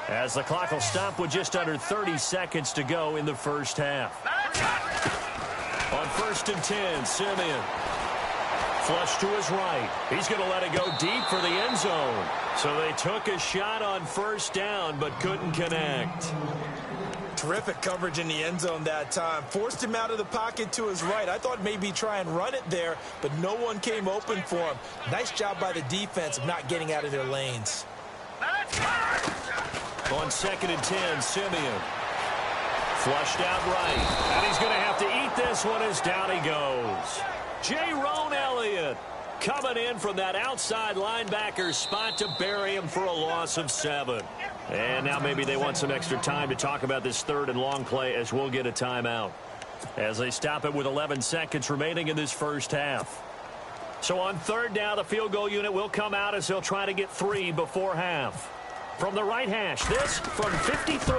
as the clock will stop with just under 30 seconds to go in the first half. On 1st and 10, Simeon. Flush to his right. He's going to let it go deep for the end zone. So they took a shot on first down but couldn't connect. Terrific coverage in the end zone that time. Forced him out of the pocket to his right. I thought maybe try and run it there, but no one came open for him. Nice job by the defense of not getting out of their lanes. On 2nd and 10, Simeon. Flushed out right. And he's going to have to eat this one as down he goes. Jaron Elliott coming in from that outside linebacker spot to bury him for a loss of 7. And now maybe they want some extra time to talk about this 3rd and long play, as we'll get a timeout, as they stop it with 11 seconds remaining in this first half. So on 3rd down, the field goal unit will come out as they'll try to get 3 before half. From the right hash, this from 53.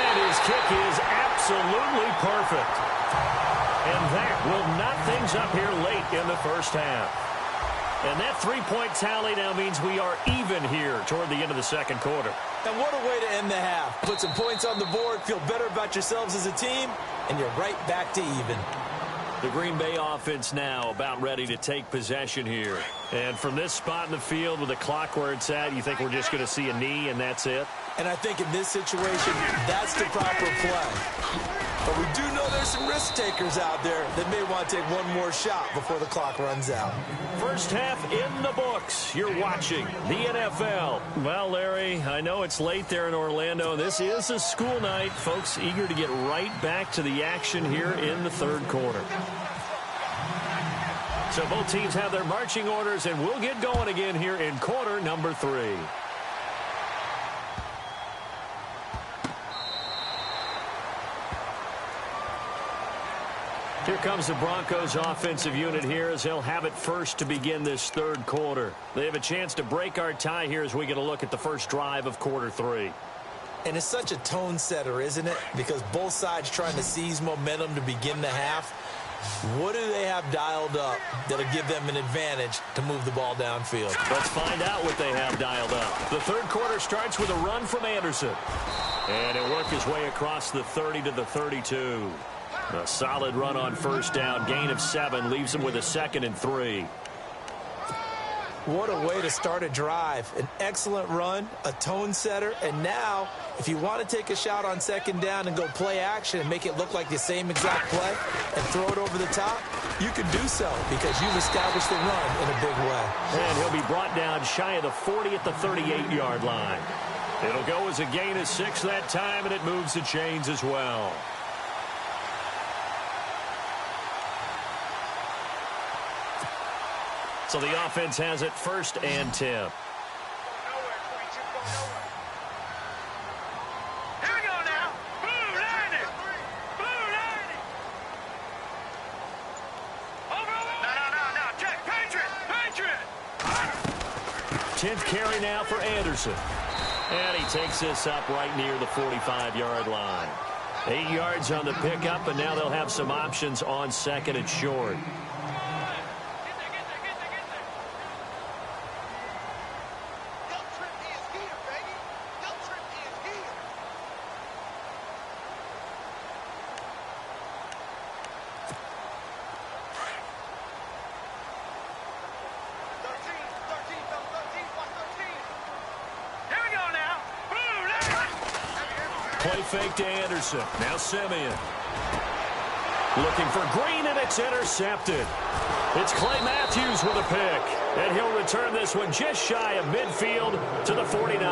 And his kick is absolutely perfect. And that will knock things up here late in the first half. And that 3-point tally now means we are even here toward the end of the second quarter. And what a way to end the half. Put some points on the board, feel better about yourselves as a team, and you're right back to even. The Green Bay offense now about ready to take possession here. And from this spot in the field with the clock where it's at, you think we're just going to see a knee and that's it? And I think in this situation, that's the proper play. But we do know there's some risk takers out there that may want to take one more shot before the clock runs out. First half in the books. You're watching the NFL. Well, Larry, I know it's late there in Orlando. This is a school night. Folks eager to get right back to the action here in the third quarter. So both teams have their marching orders, and we'll get going again here in quarter number 3. Here comes the Broncos offensive unit here as they'll have it first to begin this third quarter. They have a chance to break our tie here as we get a look at the first drive of quarter 3. And it's such a tone setter, isn't it? Because both sides trying to seize momentum to begin the half. What do they have dialed up that'll give them an advantage to move the ball downfield? Let's find out what they have dialed up. The third quarter starts with a run from Anderson. And he'll work his way across the 30 to the 32. A solid run on first down. Gain of 7 leaves him with a 2nd and 3. What a way to start a drive. An excellent run, a tone setter, and now if you want to take a shot on second down and go play action and make it look like the same exact play and throw it over the top, you can do so because you've established the run in a big way. And he'll be brought down shy of the 40 at the 38-yard line. It'll go as a gain of 6 that time, and it moves the chains as well. So the offense has it 1st and 10. Here we go now. Blue Lightning. Blue Lightning. Over. No. Check. Patriot. 10th carry now for Anderson. And he takes this up right near the 45-yard line. 8 yards on the pickup, and now they'll have some options on 2nd and short. Play fake to Anderson. Now Simeon. Looking for Green, and it's intercepted. It's Clay Matthews with a pick. And he'll return this one just shy of midfield to the 49.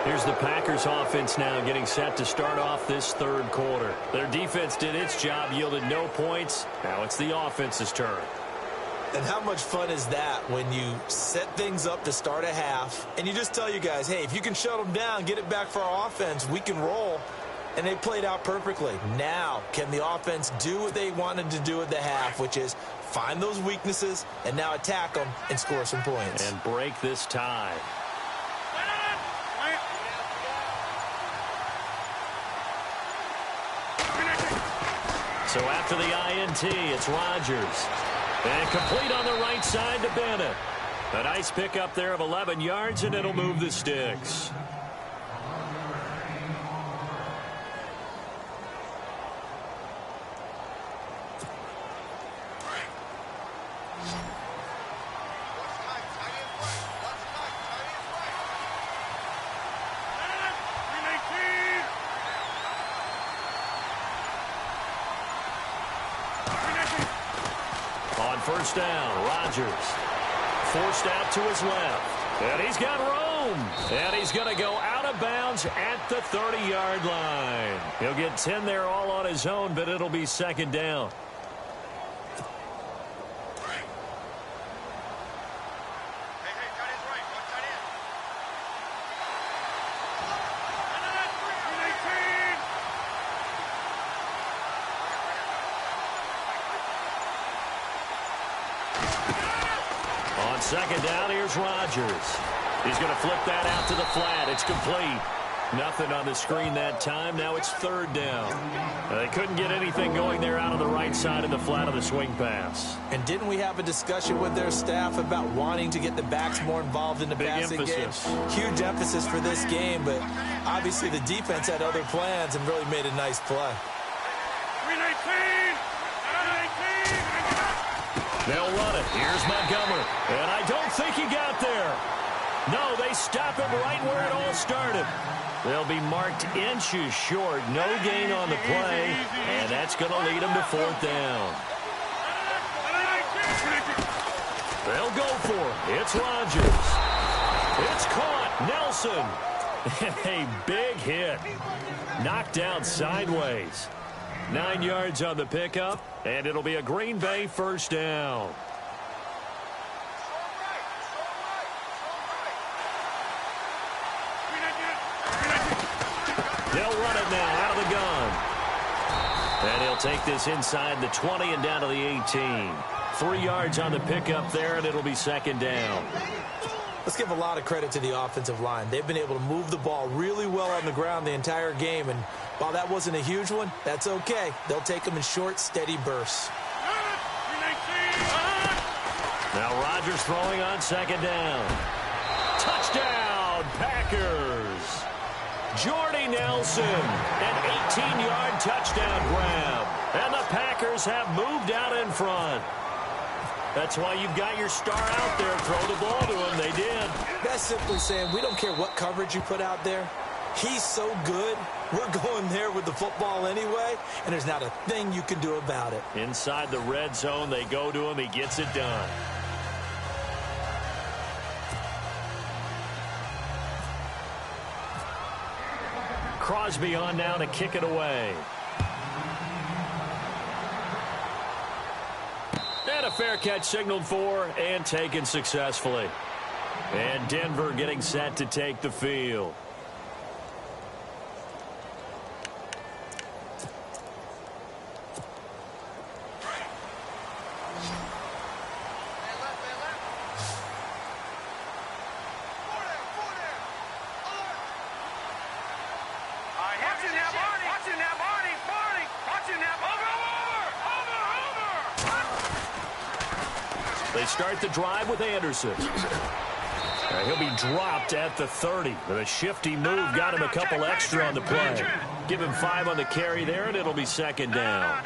Here's the Packers offense now getting set to start off this third quarter. Their defense did its job, yielded no points. Now it's the offense's turn. And how much fun is that when you set things up to start a half and you just tell you guys, hey, if you can shut them down, get it back for our offense, we can roll. And they played out perfectly. Now, can the offense do what they wanted to do at the half, which is find those weaknesses and now attack them and score some points? And break this tie. So after the INT, it's Rodgers. And complete on the right side to Bennett. A nice pickup there of 11 yards, and it'll move the sticks. First down, Rodgers. Forced out to his left. And he's got room. And he's going to go out of bounds at the 30-yard line. He'll get 10 there all on his own, but it'll be 2nd down. Second down, here's Rodgers. He's going to flip that out to the flat. It's complete. Nothing on the screen that time. Now it's 3rd down. They couldn't get anything going there out of the right side of the flat of the swing pass. And didn't we have a discussion with their staff about wanting to get the backs more involved in the passing game? Huge emphasis for this game, but obviously the defense had other plans and really made a nice play. 319! They'll run it. Here's Montgomery. And I don't think he got there. No, they stop him right where it all started. They'll be marked inches short. No gain on the play. And that's going to lead them to 4th down. They'll go for it. It's Rodgers. It's caught. Nelson. A big hit. Knocked down sideways. 9 yards on the pickup, and it'll be a Green Bay 1st down. They'll run it now out of the gun. And he'll take this inside the 20 and down to the 18. 3 yards on the pickup there, and it'll be second down. Let's give a lot of credit to the offensive line. They've been able to move the ball really well on the ground the entire game, and while that wasn't a huge one, that's okay. They'll take them in short, steady bursts. Now Rodgers throwing on second down. Touchdown, Packers. Jordy Nelson, an 18-yard touchdown grab. And the Packers have moved out in front. That's why you've got your star out there. Throw the ball to him. They did. That's simply saying we don't care what coverage you put out there. He's so good. We're going there with the football anyway, and there's not a thing you can do about it. Inside the red zone, they go to him. He gets it done. Crosby on now to kick it away. And a fair catch signaled for and taken successfully. And Denver getting set to take the field. They start the drive with Anderson. He'll be dropped at the 30. But a shifty move got him a couple extra on the play. Give him 5 on the carry there, and it'll be second down.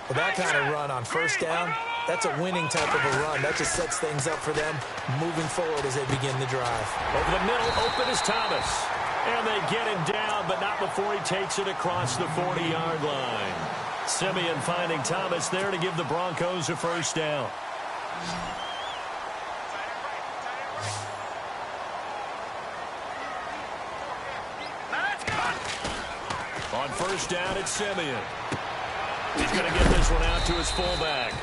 Well, that kind of run on first down, that's a winning type of a run. That just sets things up for them moving forward as they begin the drive. Over the middle, open is Thomas. And they get him down, but not before he takes it across the 40-yard line. Simeon finding Thomas there to give the Broncos a first down. On first down, it's Simeon. He's going to get this one out to his fullback.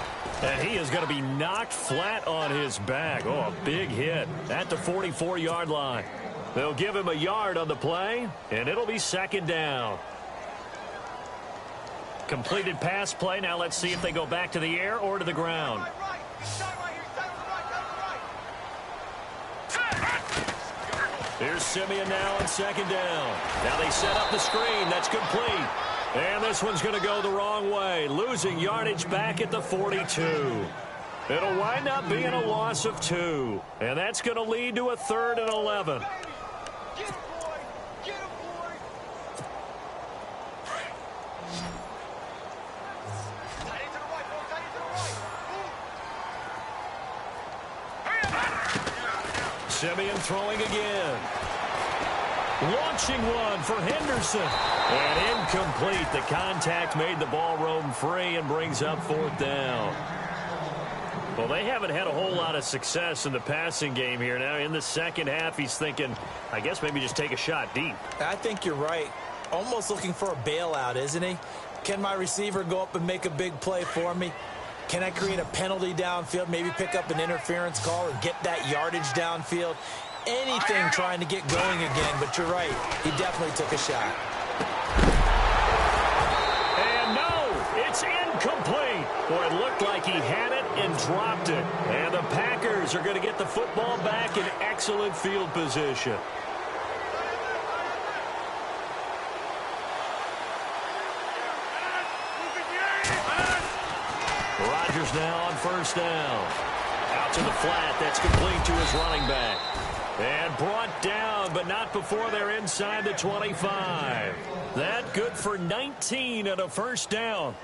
And he is going to be knocked flat on his back. Oh, a big hit at the 44-yard line. They'll give him a yard on the play, and it'll be second down. Completed pass play. Now let's see if they go back to the air or to the ground. Here's Simeon now on second down. Now they set up the screen. That's complete. And this one's going to go the wrong way. Losing yardage back at the 42. It'll wind up being a loss of 2. And that's going to lead to a 3rd and 11. Simeon throwing again. Launching one for Henderson. And incomplete. The contact made the ball roam free and brings up 4th down. Well, they haven't had a whole lot of success in the passing game here. Now, in the second half, he's thinking, I guess maybe just take a shot deep. I think you're right. Almost looking for a bailout, isn't he? Can my receiver go up and make a big play for me? Can I create a penalty downfield, maybe pick up an interference call or get that yardage downfield? Anything trying to get going again, but you're right. He definitely took a shot. And no, it's incomplete. Boy, it looked like he had it and dropped it. And the Packers are going to get the football back in excellent field position. Rodgers now on first down. Out to the flat. That's complete to his running back. And brought down, but not before they're inside the 25. That good for 19 and a first down.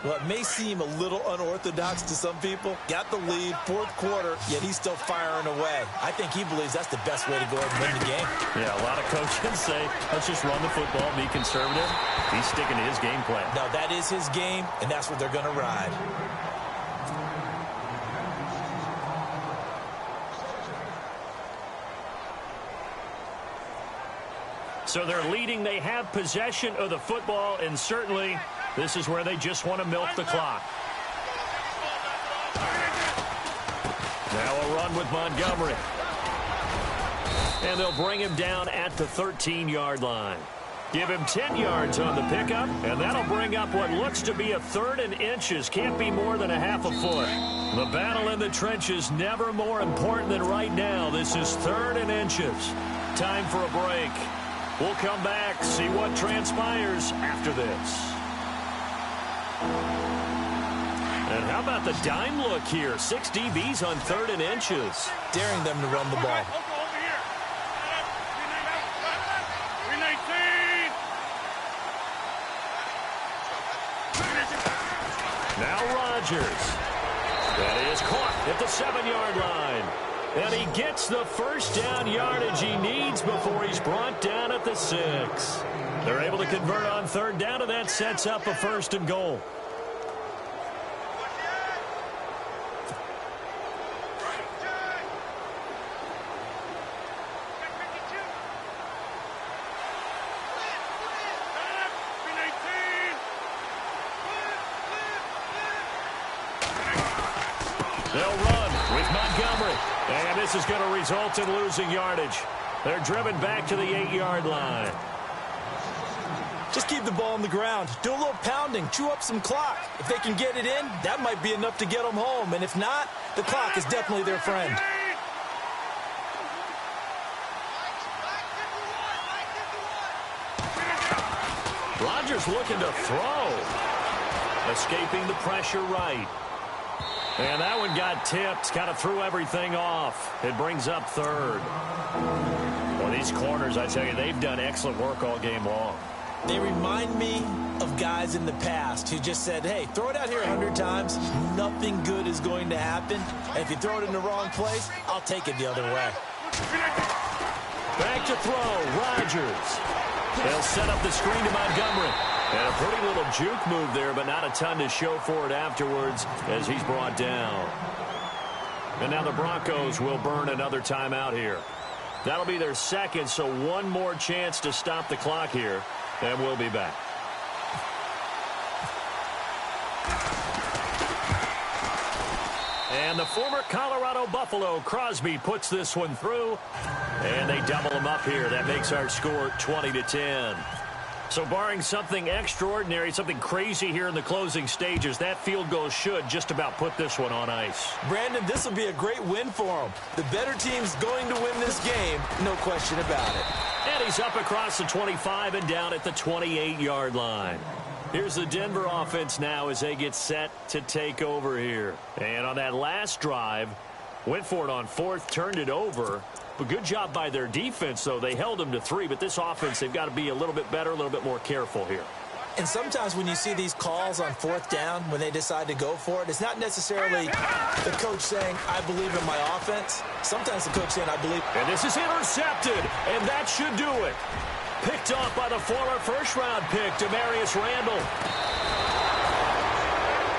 Well, it may seem a little unorthodox to some people. Got the lead, 4th quarter, yet he's still firing away. I think he believes that's the best way to go ahead and win the game. Yeah, a lot of coaches say, let's just run the football, be conservative. He's sticking to his game plan. No, that is his game, and that's what they're going to ride. So they're leading. They have possession of the football, and certainly this is where they just want to milk the clock. Now a run with Montgomery. And they'll bring him down at the 13-yard line. Give him 10 yards on the pickup, and that'll bring up what looks to be a 3rd and inches. Can't be more than a half a foot. The battle in the trenches never more important than right now. This is 3rd and inches. Time for a break. We'll come back, see what transpires after this. And how about the dime look here? 6 DBs on 3rd and inches. Daring them to run the ball. Now Rodgers. And he is caught at the 7-yard line. And he gets the first down yardage he needs before he's brought down at the 6. They're able to convert on 3rd down, and that sets up a 1st and goal. They'll run with Montgomery. And this is going to result in losing yardage. They're driven back to the 8-yard line. Just keep the ball on the ground. Do a little pounding. Chew up some clock. If they can get it in, that might be enough to get them home. And if not, the clock is definitely their friend. Rodgers looking to throw. Escaping the pressure right. And that one got tipped. Kind of threw everything off. It brings up 3rd. Well, these corners, I tell you, they've done excellent work all game long. They remind me of guys in the past who just said, hey, throw it out here 100 times. Nothing good is going to happen. And if you throw it in the wrong place, I'll take it the other way. Back to throw. Rodgers. They'll set up the screen to Montgomery. And a pretty little juke move there, but not a ton to show for it afterwards as he's brought down. And now the Broncos will burn another timeout here. That'll be their 2nd, so one more chance to stop the clock here, and we'll be back. And the former Colorado Buffalo, Crosby, puts this one through, and they double him up here. That makes our score 20-10. So barring something extraordinary, something crazy here in the closing stages, that field goal should just about put this one on ice. Brandon, this will be a great win for them. The better team's going to win this game, no question about it. And he's up across the 25 and down at the 28-yard line. Here's the Denver offense now as they get set to take over here. And on that last drive, went for it on 4th, turned it over. But good job by their defense, though. They held them to 3, but this offense, they've got to be a little bit better, a little bit more careful here. And sometimes when you see these calls on 4th down, when they decide to go for it, it's not necessarily the coach saying, I believe in my offense. Sometimes the coach saying, I believe. And this is intercepted, and that should do it. Picked off by the former first-round pick, Demarius Randall.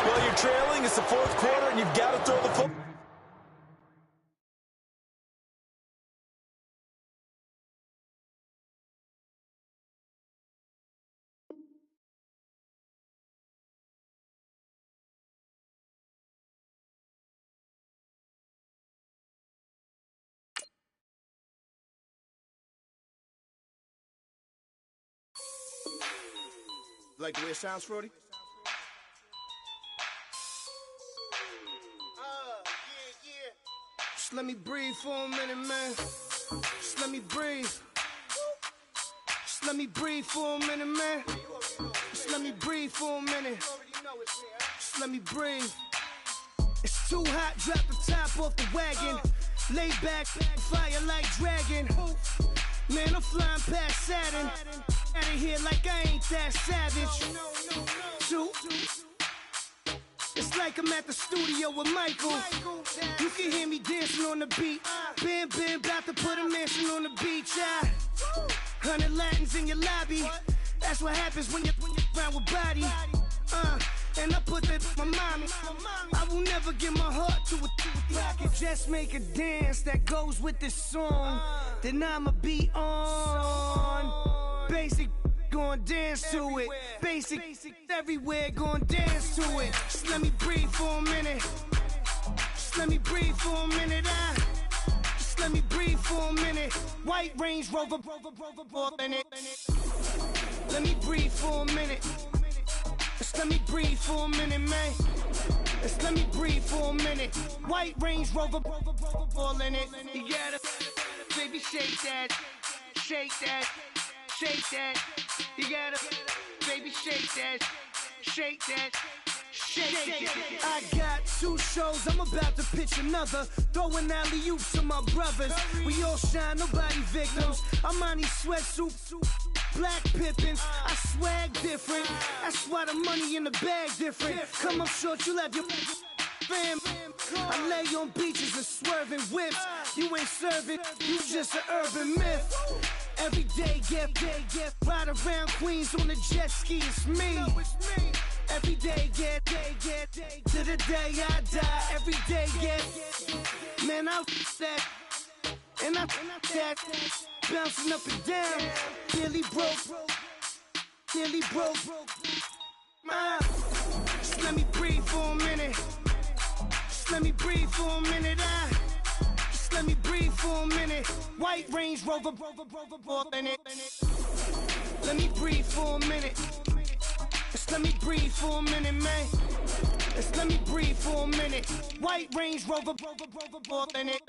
Well, you're trailing. It's the 4th quarter, and you've got to throw the football. Like the way it sounds, Frody? Just let me breathe for a minute, man. Just let me breathe. Just let me breathe for a minute, man. Just let me breathe for a minute. Just let me breathe. It's too hot, drop the top off the wagon. Lay back, fire like dragon. Man, I'm flying past Saturn. Out of here like I ain't that savage. Two. It's like I'm at the studio with Michael. You can hear me dancing on the beat. Bam, bam, about to put a mansion on the beach. 100 Latins in your lobby. That's what happens when you're around with body. And I put that in my mommy. I will never give my heart to it. I can just make a dance that goes with this song. Then I'ma be on. Basic, gon' dance to it. Basic, everywhere, gon' dance to it. Just let me breathe for a minute. Just let me breathe for a minute. Just let me breathe for a minute. White Range Rover, in it. Let me breathe for a minute. Just let me breathe for a minute, man. Just let me breathe for a minute. White Range Rover, all in it. You gotta, baby, shake that, shake that, shake that. You gotta, baby, shake that, shake that. Shake. I got 2 shows, I'm about to pitch another. Throwing alley-oops to my brothers. We all shine, nobody victims. I'm on these sweatsuit, black Pippins. I swag different. That's why the money in the bag different. Come up short, you left your fam. I lay on beaches and swerving whips. You ain't serving, you just an urban myth. Every day, get ride around Queens on the jet ski. It's me. Every day, get to the day I die. Every day, get man, I that and I that bouncing up and down. Nearly broke. Just let me breathe for a minute. Just let me breathe for a minute. Just let me breathe for a minute. White Range Rover, in it. Let me breathe for a minute. Just let me breathe for a minute, man. Just let me breathe for a minute. White Range Rover, in it.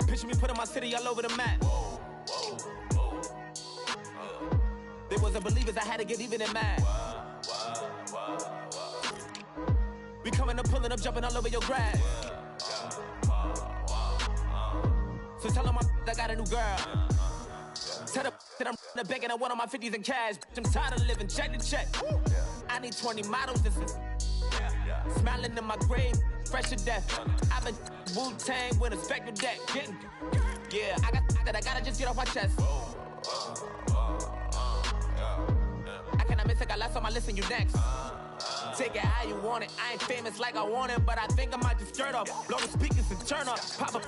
Picture me putting my city all over the map. They wasn't believers, I had to get even and mad. We coming up, pulling up, jumping all over your grass. So tell them I got a new girl. Tell them that I'm the bank and I want on my 50s in cash. I'm tired of living check to check. I need 20 models, this is smiling in my grave, fresh to death. I've been Wu-Tang with a spectral deck. Yeah, I gotta just get off my chest. I cannot miss it, got last on my list and you next. Take it how you want it. I ain't famous like I want it, but I think I might just skirt off. Blow the speakers and turn up. Pop up.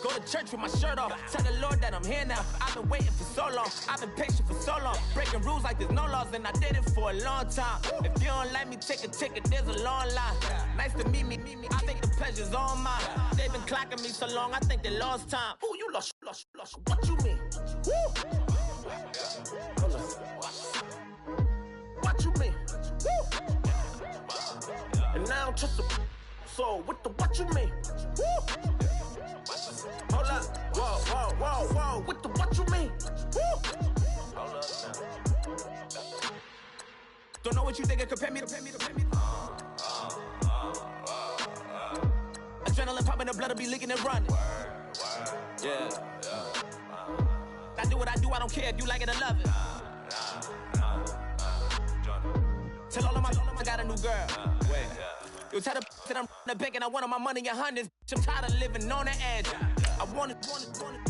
Go to church with my shirt off. Tell the Lord that I'm here now. I've been waiting for so long. I've been patient for so long. Breaking rules like there's no laws, and I did it for a long time. If you don't like me, take a ticket. There's a long line. Nice to meet me. I think the pleasure's all mine. They've been clocking me so long, I think they lost time. Ooh, you lost. What you mean? Woo! What you mean? Woo! And now I'm just a so what you mean? Woo! Hold up, whoa, what you mean? Woo! Hold up. Don't know what you think it compare me to. Adrenaline popping, the blood'll be leaking and running. Yeah. I do what I do, I don't care if you like it or love it. Tell all of my got a new girl. Wait. You tell the that I'm the bank and I want my money in hundreds. I'm tired of living on the edge. I want it,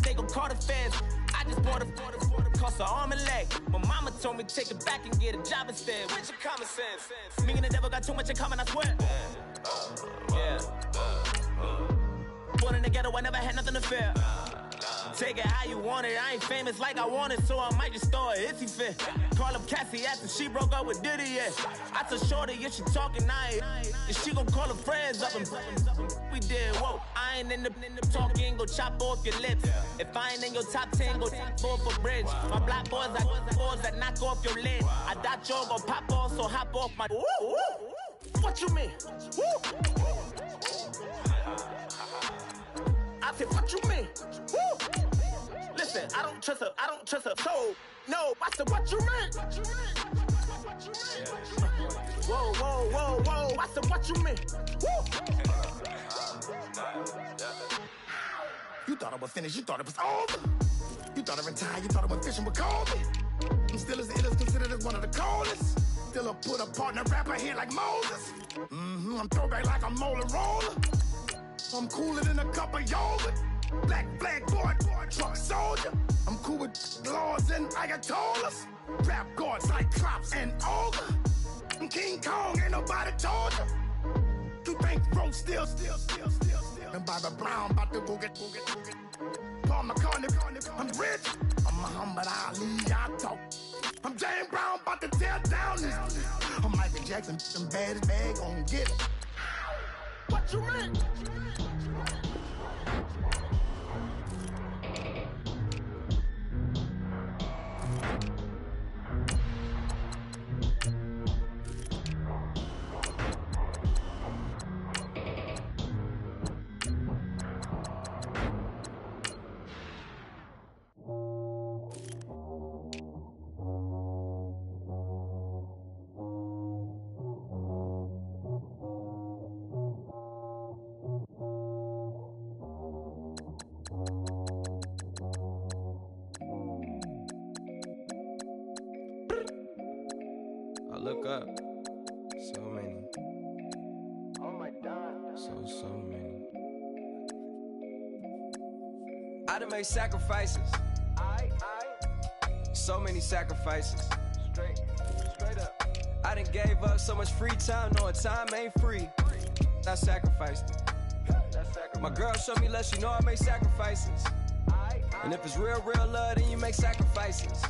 they gon' call the feds. I just bought a cost an arm and leg. My mama told me take it back and get a job instead. Where's your common sense? Me and the devil got too much in common, I swear. Yeah. Born in the ghetto, I never had nothing to fear. Take it how you want it. I ain't famous like I want it, so I might just throw a hissy fit. Call up Cassie after she broke up with Diddy, yeah. I told Shorty if she talking, and she gon' call her friends up and we did, whoa. I ain't in the talking, go chop off your lips. If I ain't in your top 10, go fall for bridge. My black boys, I got boys that knock off your lid. I thought y'all gon' pop off, so hop off my. What you mean? I said, what you mean? Woo! Listen, I don't trust her, so, no, I said, what you mean? Whoa, I said, what you mean? Woo! You thought I was finished, you thought it was over. You thought I retired, you thought I went fishing with Kobe. I'm still as ill as considered as one of the coldest. Still a put a partner rapper here like Moses. I'm throwback like a molar roller. I'm cooler than a cup of yogurt. Black flag boy, truck soldier. I'm cool with laws and Ayatollahs. Rap gods like Cyclops and Ogre. I'm King Kong, ain't nobody told you. you think road still. And Bobby Brown about to go get. Paul McCartney, I'm rich. I'm Muhammad Ali, I talk. I'm James Brown, about to tear down this. I'm Michael Jackson, them baddest bag gon' get it. What you mean? Look up. So many. Oh my God. So many. I done made sacrifices. So many sacrifices. Straight up. I done gave up so much free time, knowing time ain't free. I sacrificed it. My girl showed me love, she know I made sacrifices. And if it's real love, then you make sacrifices.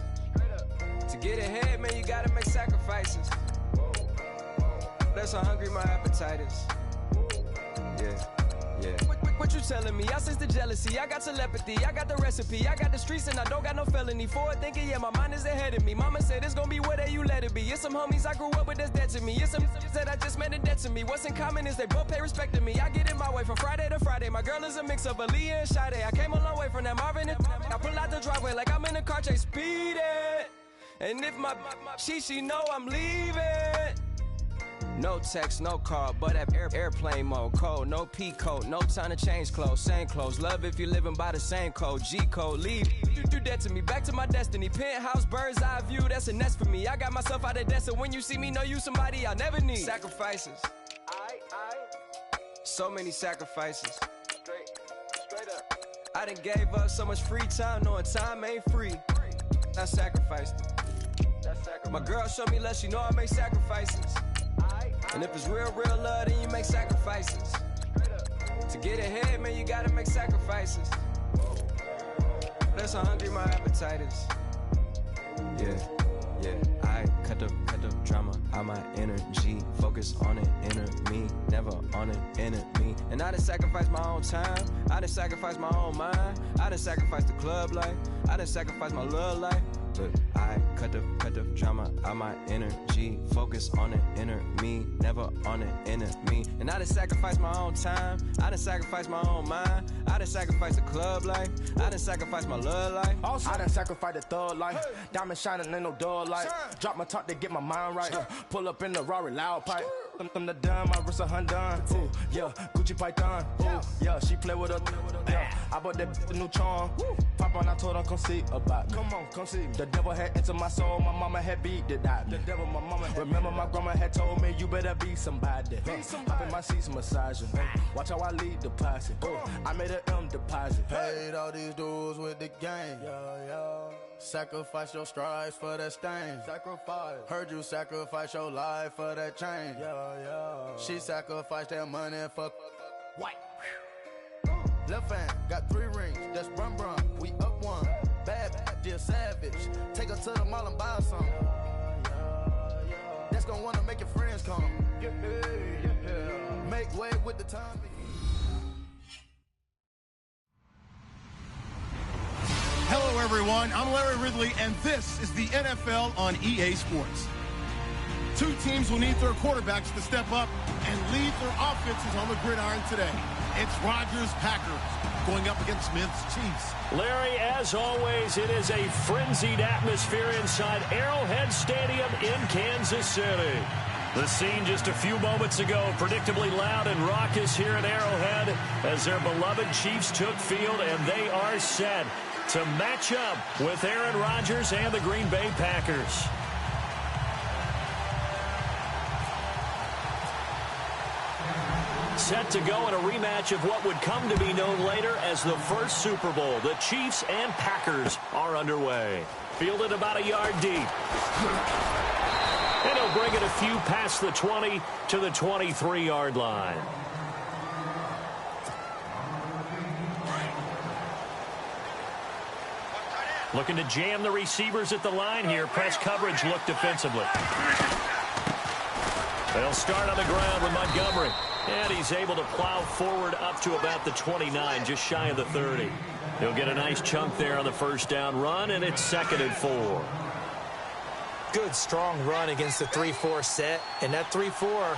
To get ahead, man, you gotta make sacrifices. That's how hungry my appetite is. Yeah. What you telling me? I sense the jealousy, I got telepathy, I got the recipe, I got the streets and I don't got no felony. Forward thinking, yeah, my mind is ahead of me. Mama said it's gonna be whatever you let it be. It's some homies I grew up with that's dead to me. It's some that I just met a debt to me. What's in common is they both pay respect to me. I get in my way from Friday to Friday. My girl is a mix of Aaliyah and Sade. I came a long way from that Marvin and I pull out the driveway like I'm in a car chase speeding. And if my she know I'm leaving. No text, no call, but at airplane mode. Code, no P code, no time to change clothes. Same clothes, love if you living by the same code. G code, leave. You do that to me, back to my destiny. Penthouse, bird's eye view, that's a nest for me. I got myself out of debt, so when you see me, know you somebody I'll never need. Sacrifices. So many sacrifices. Straight up. I done gave up so much free time, knowing time ain't free. I sacrificed it. My girl showed me love, she know I make sacrifices. And if it's real love, then you make sacrifices. To get ahead, man, you gotta make sacrifices. That's how hungry my appetite is. Yeah. I cut the drama out my energy. Focus on it, inner me, never on it, enemy. And I done sacrificed my own time. I done sacrificed my own mind. I done sacrificed the club life. I done sacrificed my love life. But I cut the drama out my energy. Focus on it, inner me, never on it, enemy. And I done sacrificed my own time. I done sacrificed my own mind. I done sacrificed the club life. I done sacrificed my love life. Also, I done sacrificed the thug life. Diamond shining, ain't no dull light. Drop my top to get my mind right. Pull up in the Rari loud pipe. Them the dime, my wrist a Hyundai. Ooh, yeah, Gucci Python. Ooh, yeah, she play with her. Yeah, I bought that new charm. Pop on, I told her come see about me. Come on, come see me. The devil had entered my soul, my mama had beat the die. The devil, my mama had remember my grandma had told me you better be somebody. Hop in my seats, massaging. Watch how I lead the posse. I made an M deposit. Paid all these dudes with the game. Yeah. Sacrifice your strides for that stain. Sacrifice. Heard you sacrifice your life for that change. Yeah. She sacrificed that money for white. Left hand got 3 rings. That's brum. We up one. Bad, dear savage. Take her to the mall and buy some. That's gonna wanna make your friends come. Yeah. Make way with the time. Hello, everyone. I'm Larry Ridley, and this is the NFL on EA Sports. 2 teams will need their quarterbacks to step up and lead their offenses on the gridiron today. It's Rodgers Packers going up against Smith's Chiefs. Larry, as always, it is a frenzied atmosphere inside Arrowhead Stadium in Kansas City. The scene just a few moments ago, predictably loud and raucous here at Arrowhead as their beloved Chiefs took field, and they are set to match up with Aaron Rodgers and the Green Bay Packers. Set to go in a rematch of what would come to be known later as the first Super Bowl. The Chiefs and Packers are underway. Fielded about a yard deep. And he'll bring it a few past the 20 to the 23-yard line. Looking to jam the receivers at the line here. Press coverage look defensively. They'll start on the ground with Montgomery. And he's able to plow forward up to about the 29, just shy of the 30. He'll get a nice chunk there on the first down run, and it's 2nd and 4. Good, strong run against the 3-4 set. And that 3-4,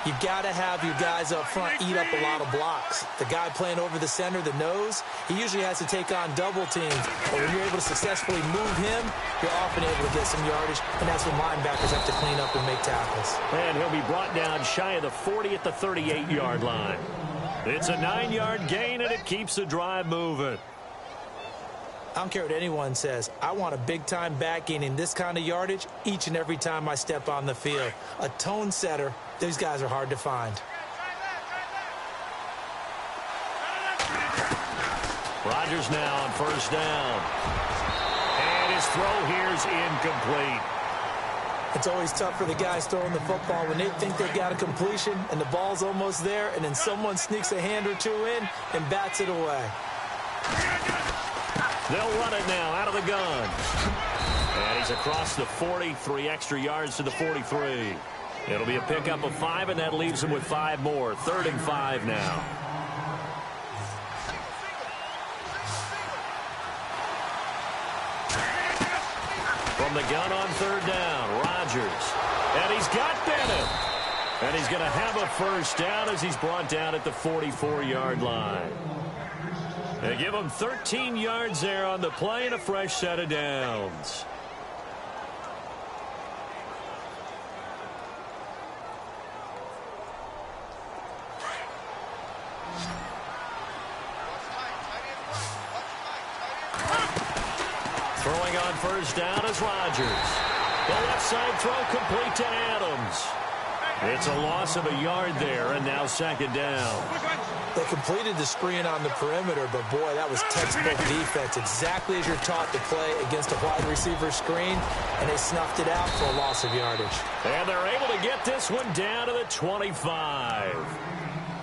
you've got to have your guys up front eat up a lot of blocks. The guy playing over the center, the nose, he usually has to take on double teams. But when you're able to successfully move him, you're often able to get some yardage, and that's when linebackers have to clean up and make tackles. And he'll be brought down shy of the 40 at the 38-yard line. It's a 9-yard gain, and it keeps the drive moving. I don't care what anyone says. I want a big-time back gaining this kind of yardage each and every time I step on the field. A tone setter, these guys are hard to find. Rodgers now on first down. And his throw here's incomplete. It's always tough for the guys throwing the football when they think they got a completion and the ball's almost there, and then someone sneaks a hand or two in and bats it away. They'll run it now out of the gun. And he's across the 40, 3 extra yards to the 43. It'll be a pickup of 5, and that leaves him with 5 more. 3rd and 5 now. From the gun on 3rd down, Rodgers. And he's got Bennett. And he's going to have a first down as he's brought down at the 44-yard line. They give him 13 yards there on the play and a fresh set of downs. Throwing on first down is Rodgers. The left side throw complete to Adams. It's a loss of a yard there, and now 2nd down. They completed the screen on the perimeter, but boy, that was textbook defense. Exactly as you're taught to play against a wide receiver screen, and they snuffed it out for a loss of yardage. And they're able to get this one down to the 25.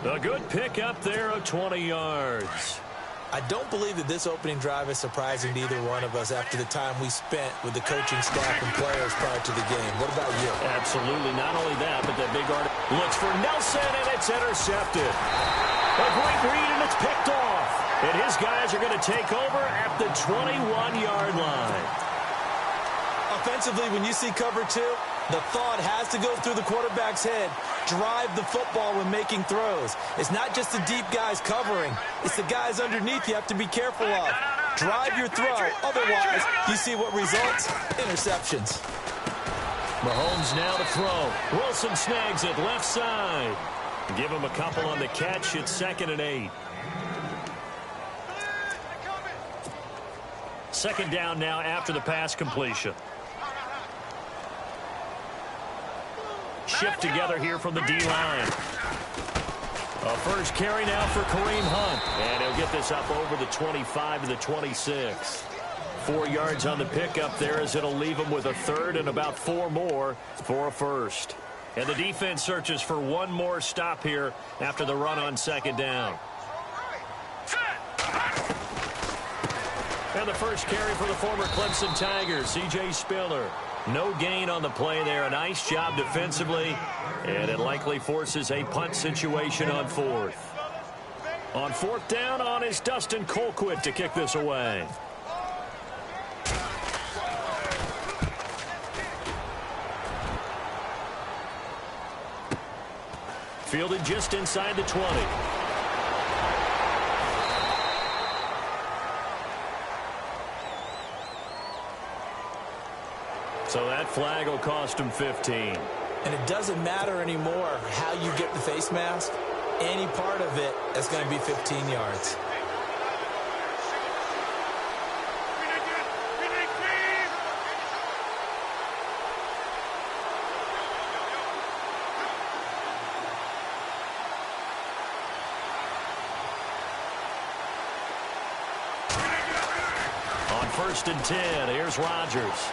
A good pickup there of 20 yards. I don't believe that this opening drive is surprising to either one of us after the time we spent with the coaching staff and players prior to the game. What about you? Absolutely. Not only that, but that big article looks for Nelson, and it's intercepted. A great read, and it's picked off. And his guys are going to take over at the 21-yard line. Offensively, when you see cover 2, the thought has to go through the quarterback's head. Drive the football when making throws. It's not just the deep guys covering. It's the guys underneath you have to be careful of. Drive your throw. Otherwise, you see what results? Interceptions. Mahomes now to throw. Wilson snags it left side. Give him a couple on the catch. It's 2nd and 8. 2nd down now after the pass completion. Shift together here from the D-line. A first carry now for Kareem Hunt. And he'll get this up over the 25 to the 26. 4 yards on the pickup there as it'll leave him with a 3rd and about 4 more for a first. And the defense searches for one more stop here after the run on 2nd down. And the first carry for the former Clemson Tigers, C.J. Spiller. No gain on the play there. A nice job defensively. And it likely forces a punt situation on 4th. On 4th down on is Dustin Colquitt to kick this away. Fielded just inside the 20. So that flag will cost him 15. And it doesn't matter anymore how you get the face mask. Any part of it is going to be 15 yards. On 1st and 10, here's Rodgers.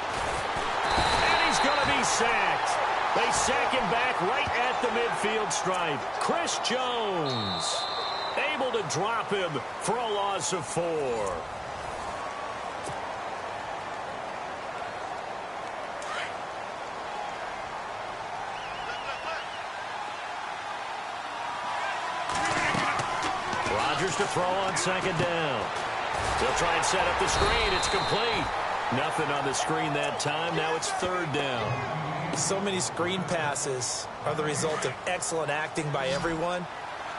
And he's going to be sacked. They sack him back right at the midfield stripe. Chris Jones able to drop him for a loss of 4. Rodgers to throw on second down. They'll try and set up the screen. It's complete. Nothing on the screen that time. Now it's 3rd down. So many screen passes are the result of excellent acting by everyone.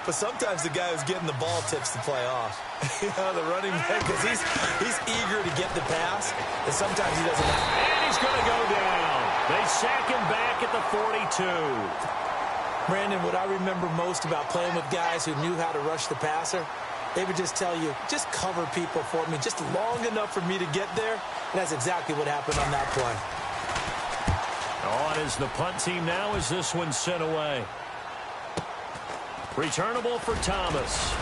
But sometimes the guy who's getting the ball tips the play off. The running back, because he's eager to get the pass, and sometimes he doesn't have it. And he's going to go down. They sack him back at the 42. Brandon, what I remember most about playing with guys who knew how to rush the passer, they would just tell you, just cover people for me, just long enough for me to get there. And that's exactly what happened on that play. On is the punt team now as this one's sent away. Returnable for Thomas.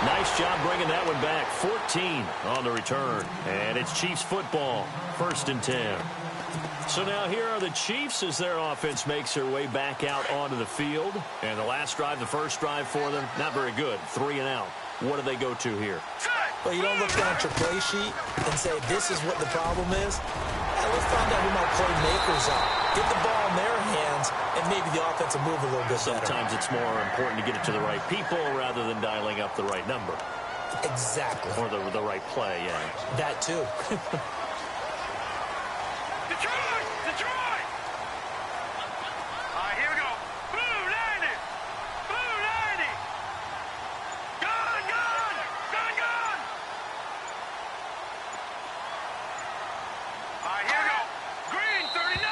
Nice job bringing that one back. 14 on the return. And it's Chiefs football. 1st and 10. So now here are the Chiefs as their offense makes their way back out onto the field. And the last drive, the first drive for them, not very good. 3 and out. What do they go to here? Well, you don't look down at your play sheet and say, this is what the problem is. Let's find out who my playmakers are. Get the ball in their hands, and maybe the offense will move a little bit better. Sometimes it's more important to get it to the right people rather than dialing up the right number. Exactly. Or the right play, yeah. That too. Detroit! Detroit! All right, here we go. Blue 90! Blue 90! Gone! Gone! Gone! Gone! All right, here we go. Green 39!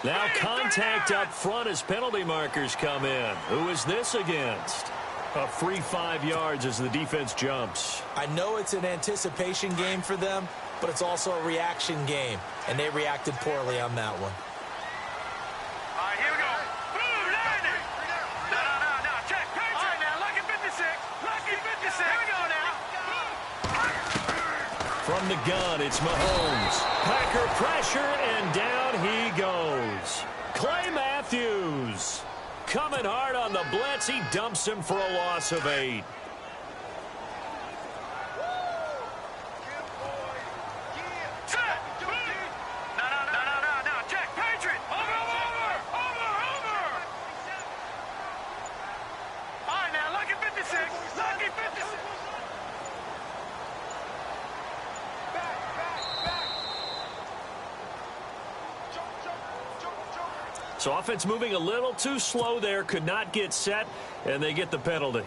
Now Green contact 39. up front as penalty markers come in. Who is this against? A free 5 yards as the defense jumps. I know it's an anticipation game for them, but it's also a reaction game, and they reacted poorly on that one. All right, here we go. Blue 90! No. Check. Patriot. All right, now, lucky 56. Lucky 56. Here we go now. From the gun, it's Mahomes. Packer pressure, and down he goes. Clay Matthews coming hard on the blitz. He dumps him for a loss of 8. No. Check. Patriot. Over. All right, now, lucky 56. Lucky 56. So offense moving a little too slow there. Could not get set, and they get the penalty.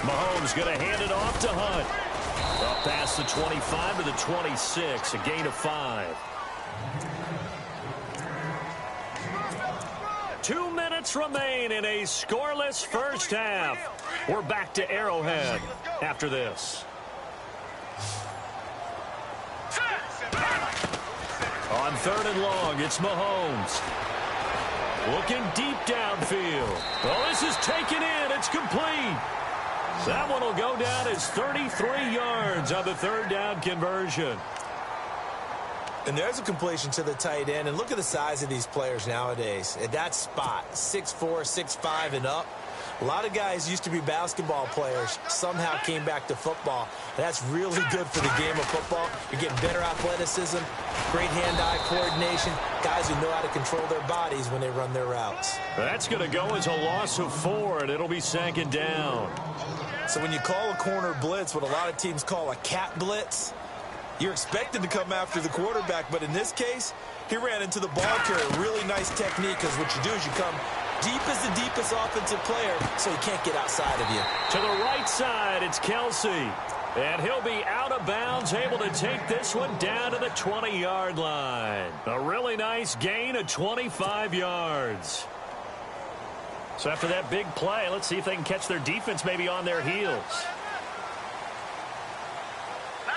Mahomes going to hand it off to Hunt. Up past the 25 to the 26, a gain of 5. 2 minutes remain in a scoreless first half. We're back to Arrowhead after this. On 3rd and long, it's Mahomes. Looking deep downfield. Oh, this is taken in. It's complete. That one will go down as 33 yards on the 3rd down conversion. And there's a completion to the tight end. And look at the size of these players nowadays. At that spot, 6'4", 6'5", and up. A lot of guys used to be basketball players, somehow came back to football. And that's really good for the game of football. You're getting better athleticism, great hand-eye coordination, guys who know how to control their bodies when they run their routes. That's going to go as a loss of 4, and it'll be 2nd down. So when you call a corner blitz, what a lot of teams call a cat blitz, you're expected to come after the quarterback, but in this case, he ran into the ball carrier. Really nice technique, because what you do is you come deep as the deepest offensive player, so he can't get outside of you. To the right side, it's Kelsey. And he'll be out of bounds, able to take this one down to the 20-yard line. A really nice gain of 25 yards. So after that big play, let's see if they can catch their defense maybe on their heels.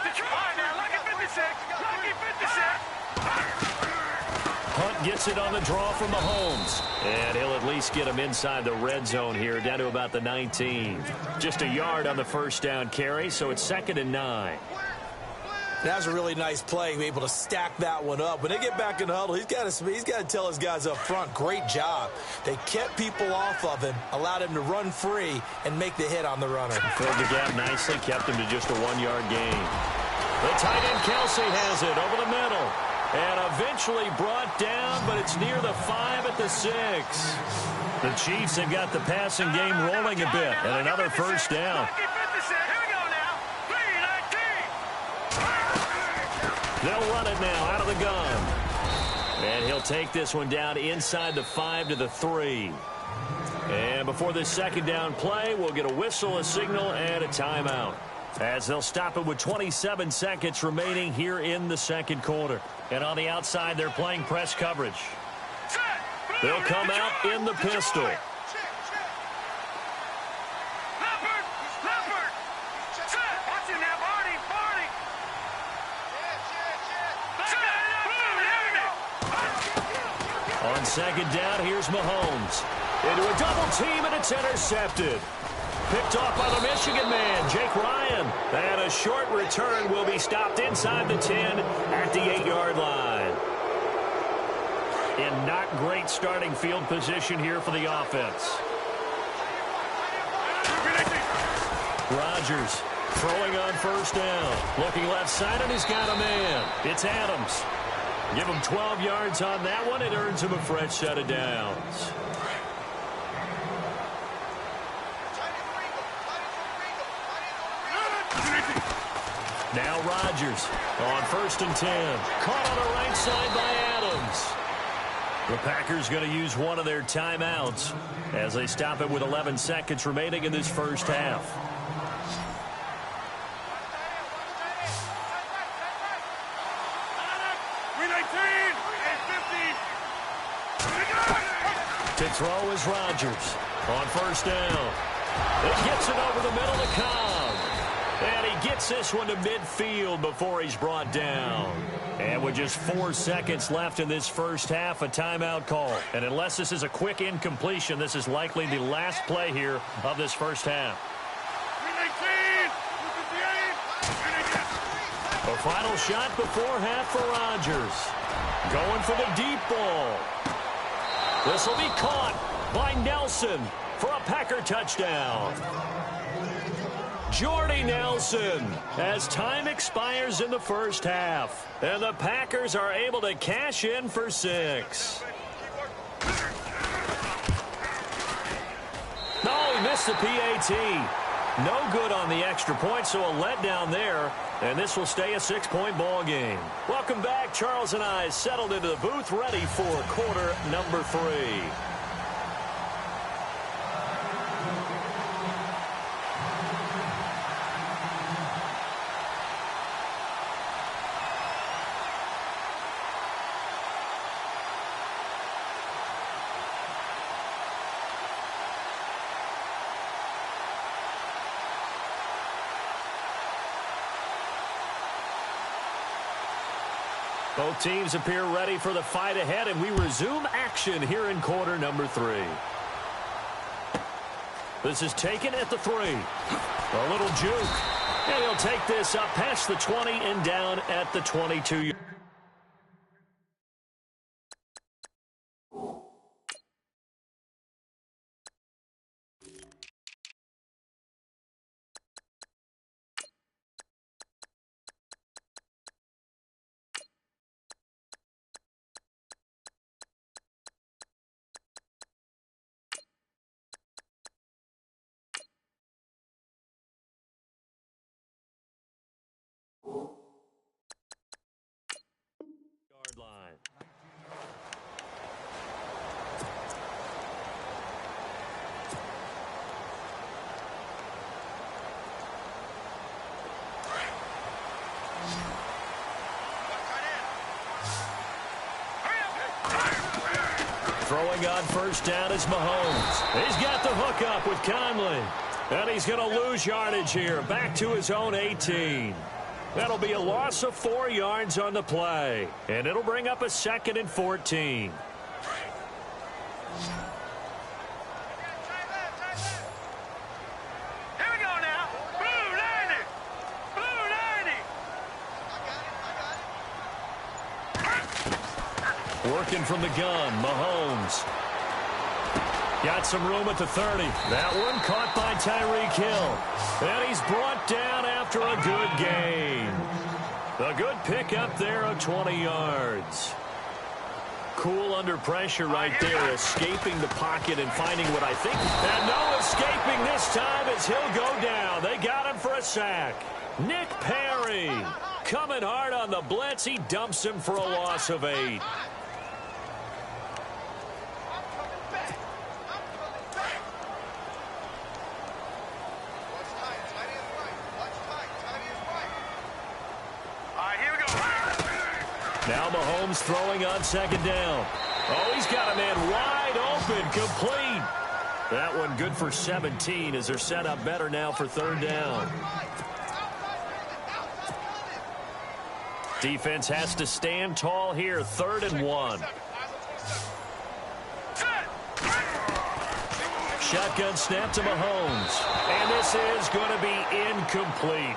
Detroit, now look at Hunt gets it on the draw from Mahomes. And he'll at least get him inside the red zone here, down to about the 19. Just a yard on the first down carry, so it's 2nd and 9. That was a really nice play, able to stack that one up. When they get back in the huddle, he's got to tell his guys up front, great job. They kept people off of him, allowed him to run free, and make the hit on the runner. Filled the gap nicely, kept him to just a 1-yard gain. The tight end Kelsey has it over the middle. And eventually brought down, but it's near the 5 at the 6. The Chiefs have got the passing game rolling a bit, and another first down. They'll run it now out of the gun. And he'll take this one down inside the 5 to the 3. And before this second down play, we'll get a whistle, a signal, and a timeout, as they'll stop it with 27 seconds remaining here in the second quarter. And on the outside, they're playing press coverage. They'll come out in the pistol. On second down, here's Mahomes. Into a double team, and it's intercepted. Picked off by the Michigan man, Jake Ryan. And a short return will be stopped inside the 10 at the 8-yard line. In not great starting field position here for the offense. Rodgers throwing on first down. Looking left side, and he's got a man. It's Adams. Give him 12 yards on that one. It earns him a fresh set of downs. Now Rodgers on 1st and 10. Caught on the right side by Adams. The Packers going to use one of their timeouts as they stop it with 11 seconds remaining in this first half. To throw is Rodgers on first down. It gets it over the middle to Cobb. And he gets this one to midfield before he's brought down. And with just 4 seconds left in this first half, a timeout call. And unless this is a quick incompletion, this is likely the last play here of this first half. A final shot before half for Rodgers. Going for the deep ball. This will be caught by Nelson for a Packer touchdown. Jordy Nelson, as time expires in the first half. And the Packers are able to cash in for 6. No, he missed the PAT. No good on the extra point, so a letdown there. And this will stay a 6-point ball game. Welcome back. Charles and I settled into the booth, ready for quarter number 3. Both teams appear ready for the fight ahead, and we resume action here in quarter number 3. This is taken at the 3. A little juke. And he'll take this up past the 20 and down at the 22. Line. Throwing on first down is Mahomes. He's got the hook up with Conley. And he's going to lose yardage here. Back to his own 18. That'll be a loss of 4 yards on the play. And it'll bring up a 2nd and 14. Working from the gun, Mahomes. Got some room at the 30. That one caught by Tyreek Hill. And he's brought down after a good gain. A good pickup there of 20 yards. Cool under pressure right there, escaping the pocket and finding what I think. And no escaping this time as he'll go down. They got him for a sack. Nick Perry coming hard on the blitz. He dumps him for a loss of 8. Now Mahomes throwing on 2nd down. Oh, he's got a man wide open, complete. That one good for 17 as they're set up better now for 3rd down. Defense has to stand tall here, 3rd and 1. Shotgun snap to Mahomes. And this is going to be incomplete.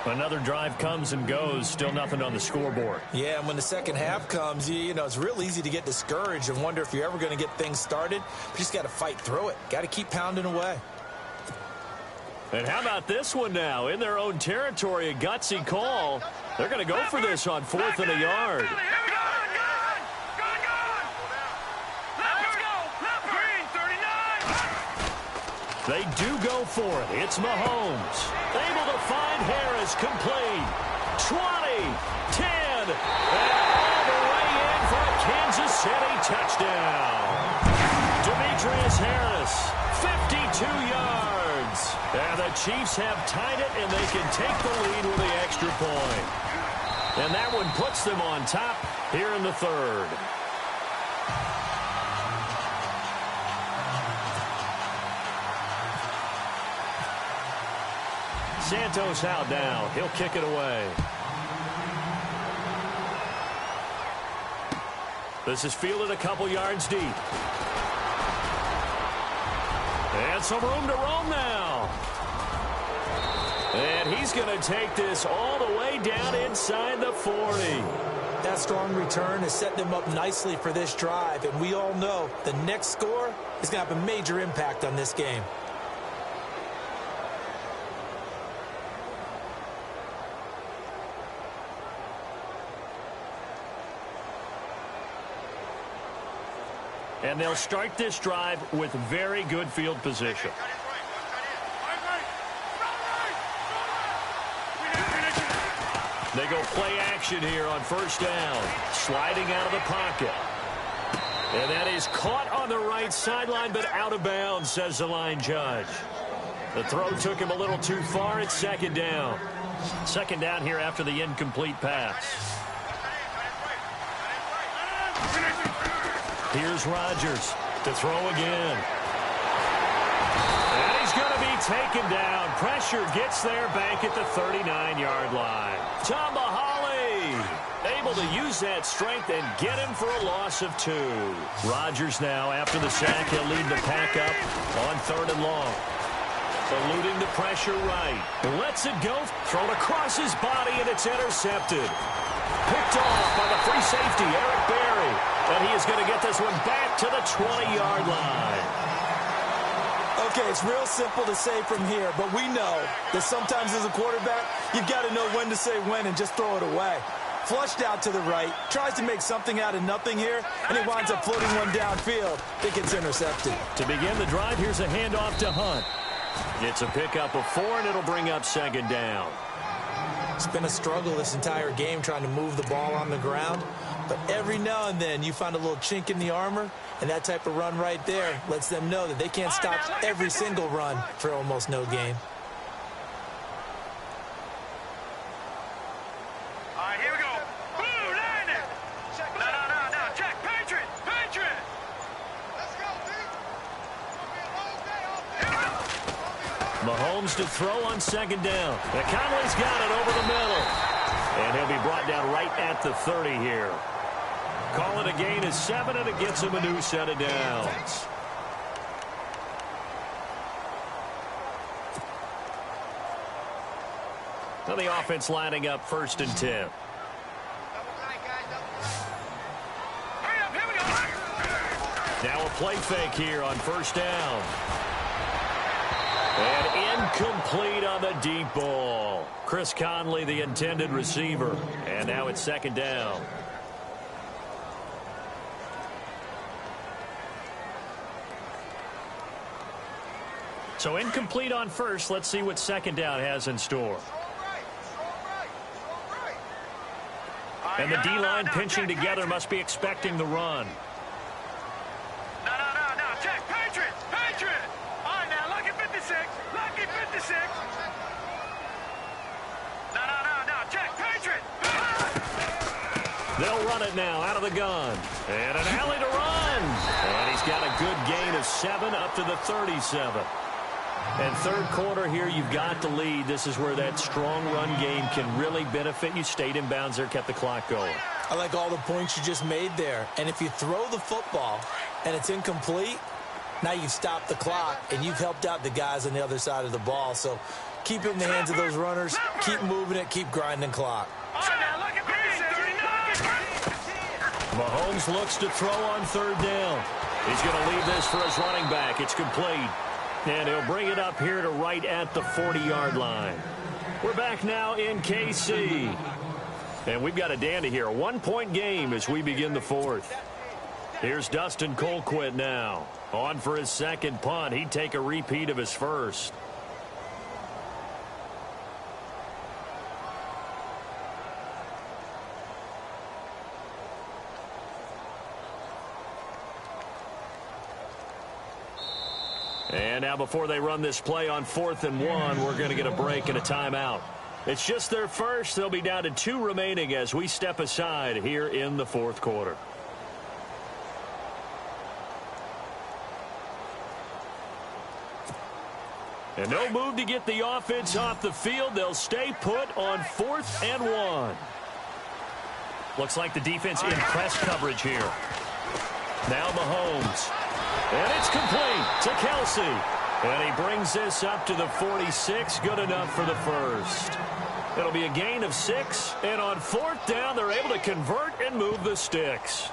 Another drive comes and goes, still nothing on the scoreboard. Yeah, and when the second half comes, you know, it's real easy to get discouraged and wonder if you're ever going to get things started. You just got to fight through it. Got to keep pounding away. And how about this one now? In their own territory, a gutsy call. They're going to go for this on 4th and a yard. They do go for it. It's Mahomes. Able to find Harris, complete. 20, 10, and all the way in for a Kansas City touchdown. Demetrius Harris, 52 yards. And the Chiefs have tied it, and they can take the lead with the extra point. And that one puts them on top here in the 3rd. Santos out now. He'll kick it away. This is fielded a couple yards deep. And some room to roam now. And he's going to take this all the way down inside the 40. That strong return has set them up nicely for this drive. And we all know the next score is going to have a major impact on this game. And they'll start this drive with very good field position. They go play action here on 1st down. Sliding out of the pocket. And that is caught on the right sideline, but out of bounds, says the line judge. The throw took him a little too far. It's 2nd down. 2nd down here after the incomplete pass. Here's Rodgers to throw again. And he's going to be taken down. Pressure gets there back at the 39-yard line. Tambahali able to use that strength and get him for a loss of 2. Rodgers now, after the sack, he'll lead the pack up on 3rd and long. Eluding the pressure right. Lets it go. Thrown across his body, and it's intercepted. Picked off by the free safety, Eric Berry. And he is going to get this one back to the 20-yard line. Okay, it's real simple to say from here, but we know that sometimes as a quarterback, you've got to know when to say when and just throw it away. Flushed out to the right, tries to make something out of nothing here, and he winds up floating one downfield that gets intercepted. To begin the drive, here's a handoff to Hunt. It's a pickup of 4, and it'll bring up 2nd down. It's been a struggle this entire game trying to move the ball on the ground. But every now and then you find a little chink in the armor, and that type of run right there lets them know that they can't stop every single run for almost no gain. All right, here we go. Blue, line it. No. Check. Patriot. Let's go, dude. Mahomes to throw on 2nd down. And Conley's got it over the middle. And he'll be brought down right at the 30 here. Call it a gain of 7, and it gets him a new set of downs. Now the offense lining up 1st and 10. Now a play fake here on 1st down. And incomplete on the deep ball. Chris Conley, the intended receiver. And now it's 2nd down. So incomplete on 1st. Let's see what 2nd down has in store. And the D-line pinching together must be expecting the run. No, check, Patriot! All right, now, lucky 56, lucky 56. No, check, Patriot! They'll run it now out of the gun. And an alley to run. And he's got a good gain of 7 up to the 37. And 3rd quarter here, you've got the lead. This is where that strong run game can really benefit you. Stayed in bounds there, kept the clock going. I like all the points you just made there. And if you throw the football and it's incomplete, now you've stopped the clock and you've helped out the guys on the other side of the ball. So keep it in the hands of those runners. Keep moving it. Keep grinding clock. Mahomes looks to throw on 3rd down. He's going to leave this for his running back. It's complete. And he'll bring it up here to right at the 40-yard line. We're back now in KC. And we've got a dandy here. A 1-point game as we begin the 4th. Here's Dustin Colquitt now. On for his 2nd punt. He'd take a repeat of his 1st. And now before they run this play on 4th and 1, we're going to get a break and a timeout. It's just their 1st. They'll be down to 2 remaining as we step aside here in the 4th quarter. And no move to get the offense off the field. They'll stay put on 4th and 1. Looks like the defense in press coverage here. Now Mahomes. And it's complete to Kelsey. And he brings this up to the 46. Good enough for the 1st. It'll be a gain of 6. And on 4th down, they're able to convert and move the sticks.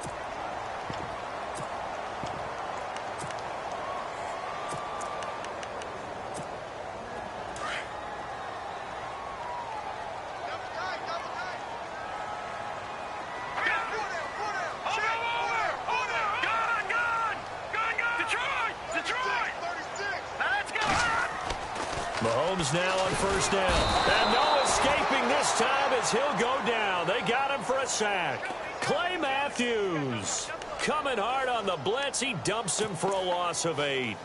Mahomes now on 1st down. And no escaping this time as he'll go down. They got him for a sack. Clay Matthews coming hard on the blitz. He dumps him for a loss of 8.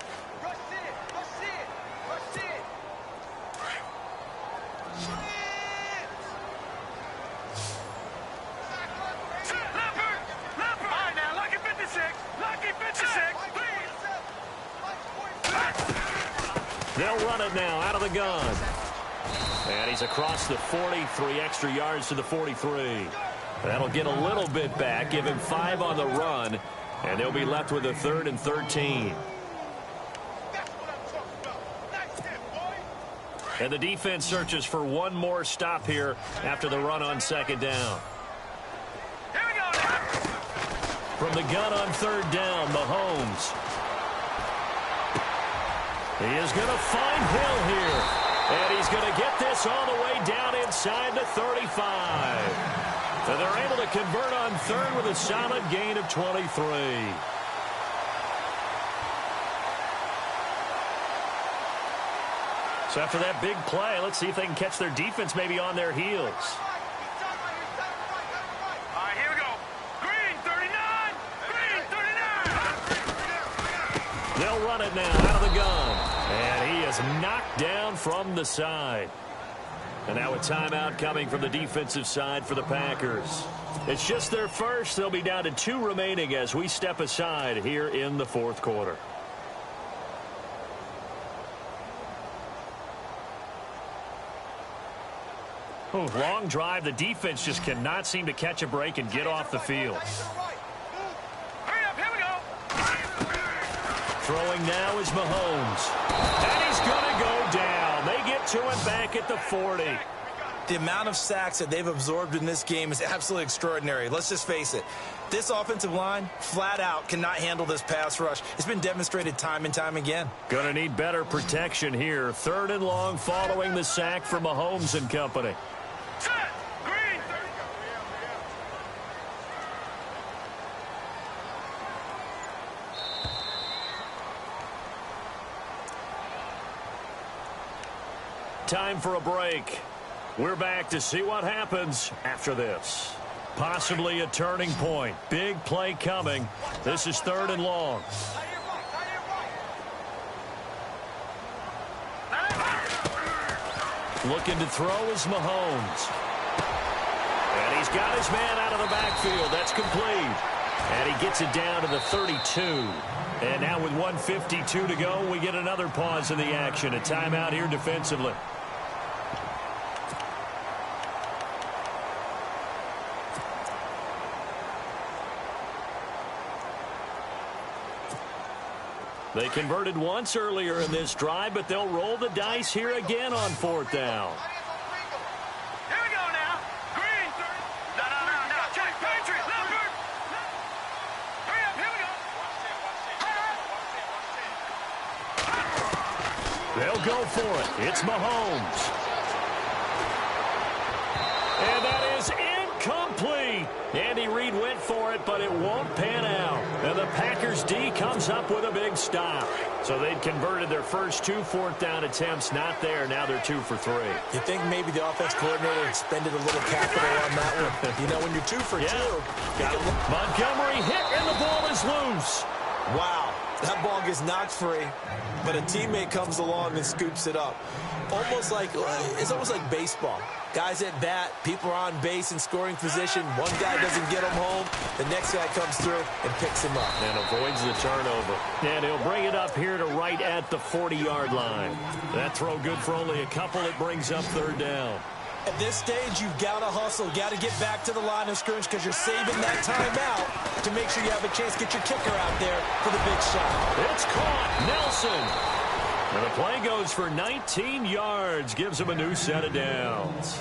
They'll run it now out of the gun. And he's across the 43 extra yards to the 43. That'll get a little bit back, give him 5 on the run, and they'll be left with a 3rd and 13. And the defense searches for one more stop here after the run on 2nd down. From the gun on 3rd down, Mahomes. He is going to find Hill here. And he's going to get this all the way down inside the 35. And they're able to convert on 3rd with a solid gain of 23. So after that big play, let's see if they can catch their defense maybe on their heels. All right, here we go. Green, 39. Green, 39. They'll run it now out of the gun. And he is knocked down from the side. And now a timeout coming from the defensive side for the Packers. It's just their 1st. They'll be down to 2 remaining as we step aside here in the 4th quarter. Oh, long drive. The defense just cannot seem to catch a break and get off the field. Hurry up, here we go. Throwing now is Mahomes. And he's going to go down. They get to him back at the 40. The amount of sacks that they've absorbed in this game is absolutely extraordinary. Let's just face it. This offensive line, flat out, cannot handle this pass rush. It's been demonstrated time and time again. Going to need better protection here. 3rd and long following the sack for Mahomes and company. Set. Green. Time for a break. We're back to see what happens after this. Possibly a turning point. Big play coming. This is 3rd and long. Looking to throw is Mahomes. And he's got his man out of the backfield. That's complete. And he gets it down to the 32. And now with 1:52 to go, we get another pause in the action. A timeout here defensively. They converted once earlier in this drive, but they'll roll the dice here again on 4th down. Here we go now. Green. No. Check. Patriot. Leopard. Hurry up, here we go. They'll go for it. It's Mahomes. And that is incomplete. Andy Reid went for it, but it won't pan out. And the Packers D comes up with a big stop. So they'd converted their first 2 4th down attempts. Not there. Now they're 2 for 3. You think maybe the offense coordinator expended a little capital on that one? You know, when you're 2 for 2. Montgomery hit, and the ball is loose. Wow. That ball gets knocked free, but a teammate comes along and scoops it up. It's almost like baseball. Guys at bat, people are on base in scoring position. One guy doesn't get him home. The next guy comes through and picks him up. And avoids the turnover. And he'll bring it up here to right at the 40-yard line. That throw good for only a couple. It brings up 3rd down. At this stage, you've got to hustle, got to get back to the line of scrimmage because you're saving that timeout to make sure you have a chance to get your kicker out there for the big shot. It's caught. Nelson. And the play goes for 19 yards. Gives him a new set of downs.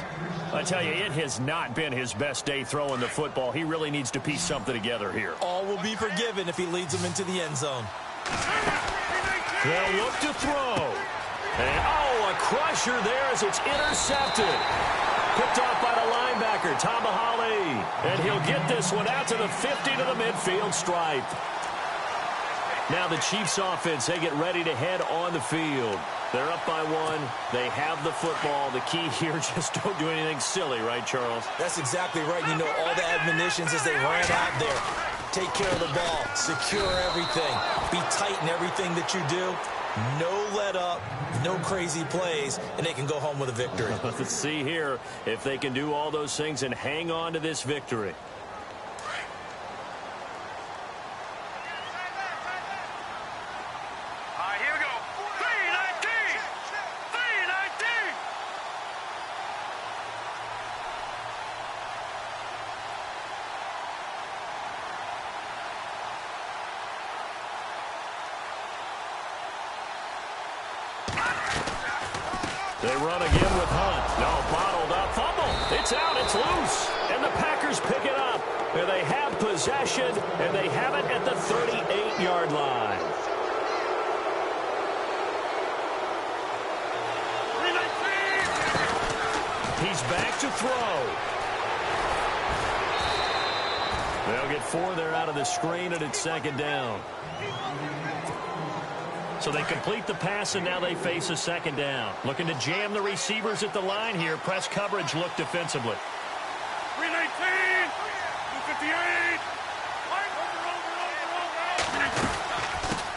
I tell you, it has not been his best day throwing the football. He really needs to piece something together here. All will be forgiven if he leads them into the end zone. They'll look to throw. And, a crusher there as it's intercepted. Picked off by the linebacker, Tamahali. And he'll get this one out to the 50 to the midfield stripe. Now the Chiefs offense, they get ready to head on the field. They're up by 1. They have the football. The key here, just don't do anything silly, right, Charles? That's exactly right. You know, all the admonitions as they ran out there. Take care of the ball. Secure everything. Be tight in everything that you do. No let up, no crazy plays, and they can go home with a victory. Let's see here if they can do all those things and hang on to this victory. All right, here we go. 319. 319. They run again with Hunt. No, bottled up. Fumble. It's out. It's loose. And the Packers pick it up. And they have possession, and they have it at the 38-yard line. He's back to throw. They'll get 4 there out of the screen, and it's 2nd down. So they complete the pass, and now they face a 2nd down. Looking to jam the receivers at the line here. Press coverage look defensively. 319. 258.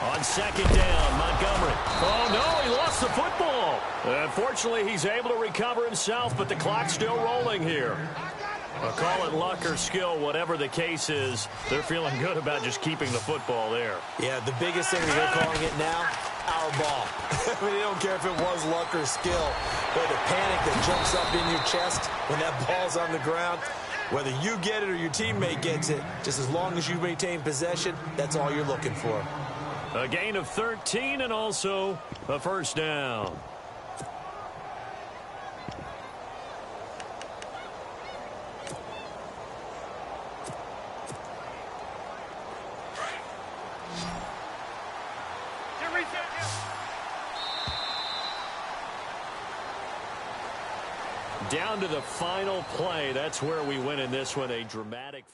On 2nd down, Montgomery. Oh, no, he lost the football. Unfortunately, he's able to recover himself, but the clock's still rolling here. I'll call it luck or skill, whatever the case is. They're feeling good about just keeping the football there. Yeah, the biggest thing that they're calling it now, our ball. I mean, they don't care if it was luck or skill. But the panic that jumps up in your chest when that ball's on the ground, whether you get it or your teammate gets it, just as long as you maintain possession, that's all you're looking for. A gain of 13 and also a first down. Down to the final play. That's where we win in this one. A dramatic